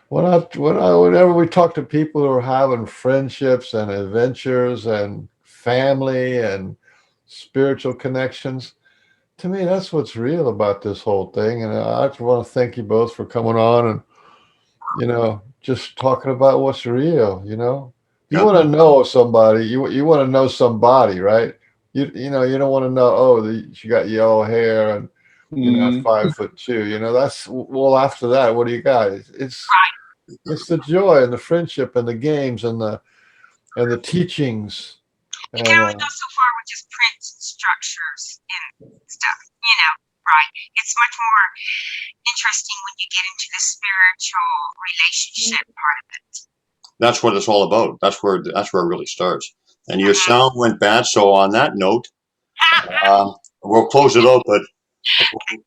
whenever we talk to people who are having friendships and adventures and family and spiritual connections, to me, that's what's real about this whole thing. And I just want to thank you both for coming on and, just talking about what's real. You Yeah. want to know somebody, you want to know somebody, right? You don't want to know, oh, she got yellow hair and you're not Mm, 5'2". That's, well, after that, what do you got? It's the joy and the friendship and the games and the teachings. You can And only go so far with just prints and structures and stuff, right? It's much more interesting when you get into the spiritual relationship part of it. That's what it's all about. That's where it really starts. And your sound went bad. So on that note, we'll close it out. But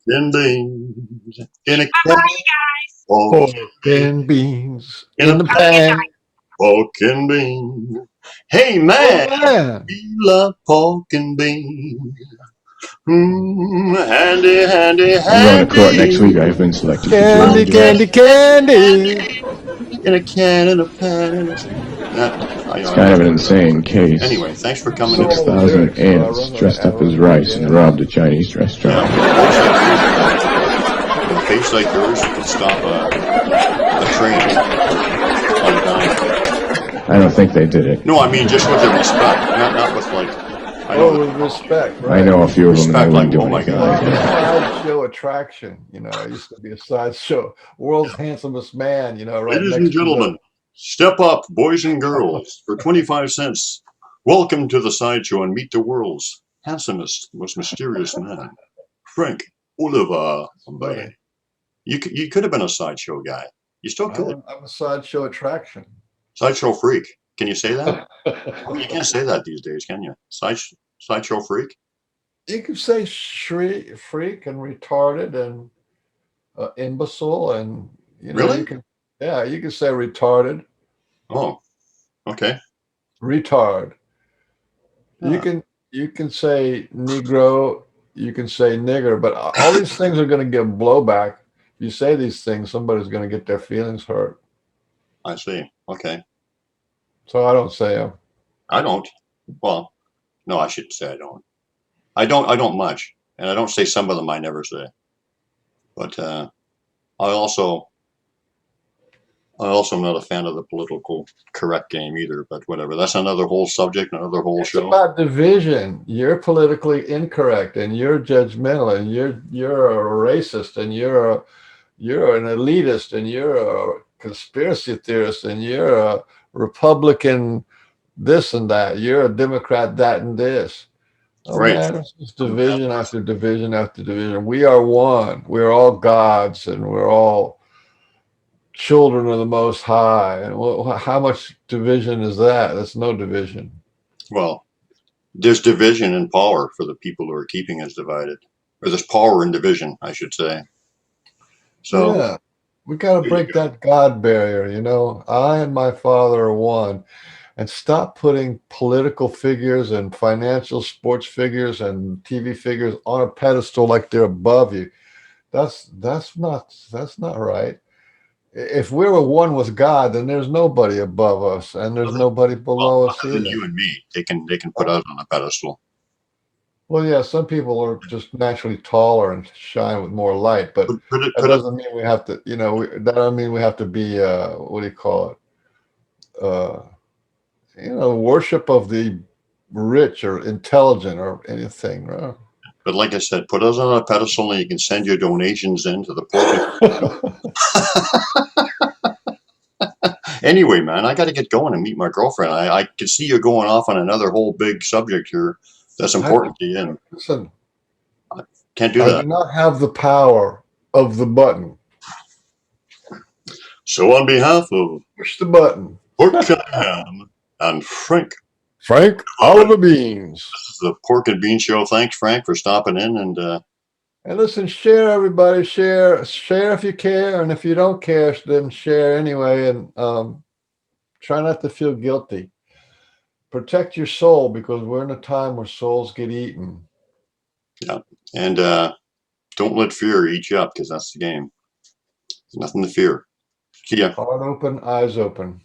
in beans, in a Bye, you guys. pork and beans in the Have a good pan. night. pork and beans. Hey Oh, man, man. we love pork and beans. Handy, handy, I'm going to court next handy. week. I've been selected for Candy, jury duty. candy. In a can, in a pan, in a... It's kind of an insane case. Anyway, thanks for coming So in. 6,000 ants dressed up as rice and robbed a Chinese restaurant. With a face like yours, you can stop a train on a dime. I don't think they did it. No, I mean just with the respect, not with like. With respect. Right? I know a few of them, and I Respect, wouldn't like, do oh my anything God. like that. Sideshow attraction. I used to be a sideshow. World's handsomest man. Right Ladies next and gentlemen, step up, boys and girls, for 25 cents. Welcome to the sideshow and meet the world's handsomest, most mysterious man, Frank Oliver. You could have been a sideshow guy. You still could. I'm a sideshow attraction. Sideshow freak. Can you say that? You can't say that these days, can you? Sideshow freak? You can say freak and retarded and imbecile and Really? you can say retarded. Oh, okay. Retard. Yeah. You can say Negro, you can say nigger, but all these things are going to get blowback. If you say these things, somebody's going to get their feelings hurt. I see. Okay. So I don't say them. I don't. Well, no, I should say I don't. I don't much, and I don't say some of them I never say. But I also am not a fan of the political correct game either. But whatever, that's another whole subject, another whole It's show. about division. You're politically incorrect, and you're judgmental, and you're a racist, and you're an elitist, and you're a conspiracy theorist, and you're a Republican this and that. You're a Democrat that and this. Oh Right. man, it's just division after division after division. We are one. We're all gods, and we're all children of the Most High. And how much division is that? That's no division. Well, there's division in power for the people who are keeping us divided, or there's power in division, I should say. So yeah, we got to break that God barrier. I and my Father are one. And stop putting political figures and financial sports figures and TV figures on a pedestal like they're above you. That's not right. If we were one with God, then there's nobody above us and there's nobody below us other than either. you and me, they can put us on a pedestal. Well, yeah, some people are just naturally taller and shine with more light, but that doesn't mean we have to. That doesn't mean we have to be. What do you call it? Worship of the rich or intelligent or anything, right? But like I said, put us on a pedestal and you can send your donations into the poor. Anyway, man, I got to get going and meet my girlfriend. I can see you going off on another whole big subject here that's important to you. Listen, I can't do that. I do not have the power of the button. So on behalf of push the button. Pork Ham and Frank Oliver Beans. This is the Pork and Bean Show. Thanks, Frank, for stopping in and listen, share, everybody. Share if you care, and if you don't care, then share anyway. And Try not to feel guilty. Protect your soul, because we're in a time where souls get eaten. Yeah. And don't let fear eat you up, because that's the game. There's nothing to fear. See ya. Heart open, eyes open.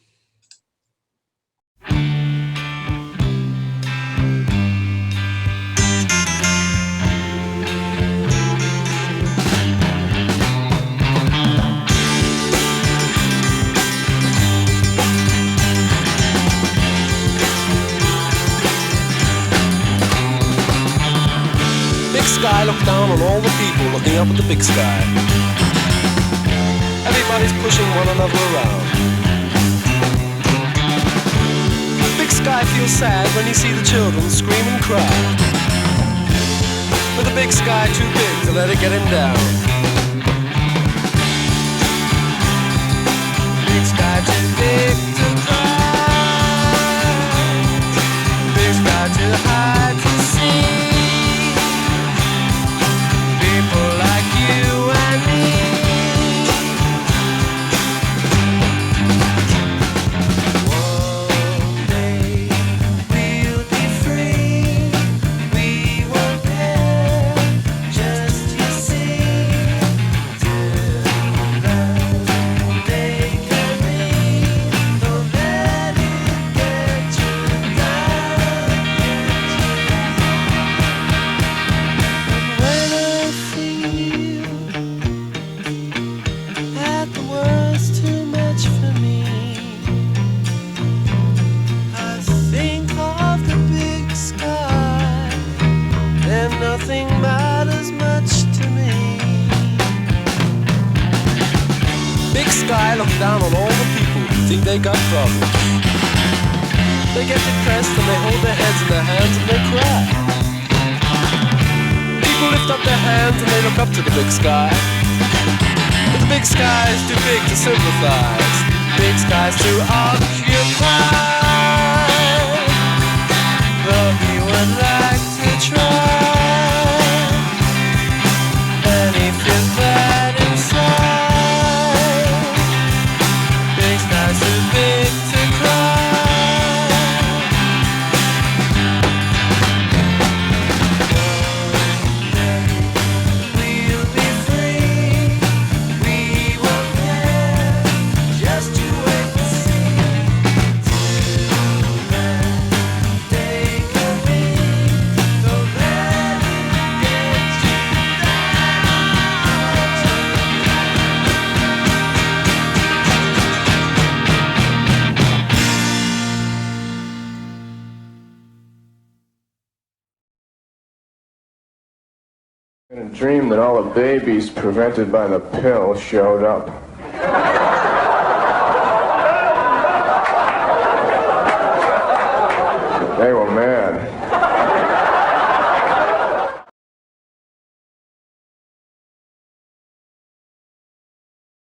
Sky, look down on all the people looking up at the big sky. Everybody's pushing one another around. Big sky feels sad when you see the children scream and cry. But the big sky too big to let it get him down. Big sky too big to cry. Big sky too high to see. Like you and me. One day we'll be free. We won't care, just you see. Till that day can be. Don't let it get you down. And when I feel that the world's too much for me, I think of the big sky, and nothing matters much to me. Big sky, look down on all the people who think they got problems. They get depressed and they hold their heads in their hands and they cry. People lift up their hands and they look up to the big sky. But the big sky is too big to sympathize. Big sky's too occupied. Though he would like to try, and he feels bad inside. Big sky's too big to cry. We'll be free. We won't care. Just you wait and see. Till that day can be. Don't let it get you In a dream that all the babies prevented by the pill showed up. They were mad.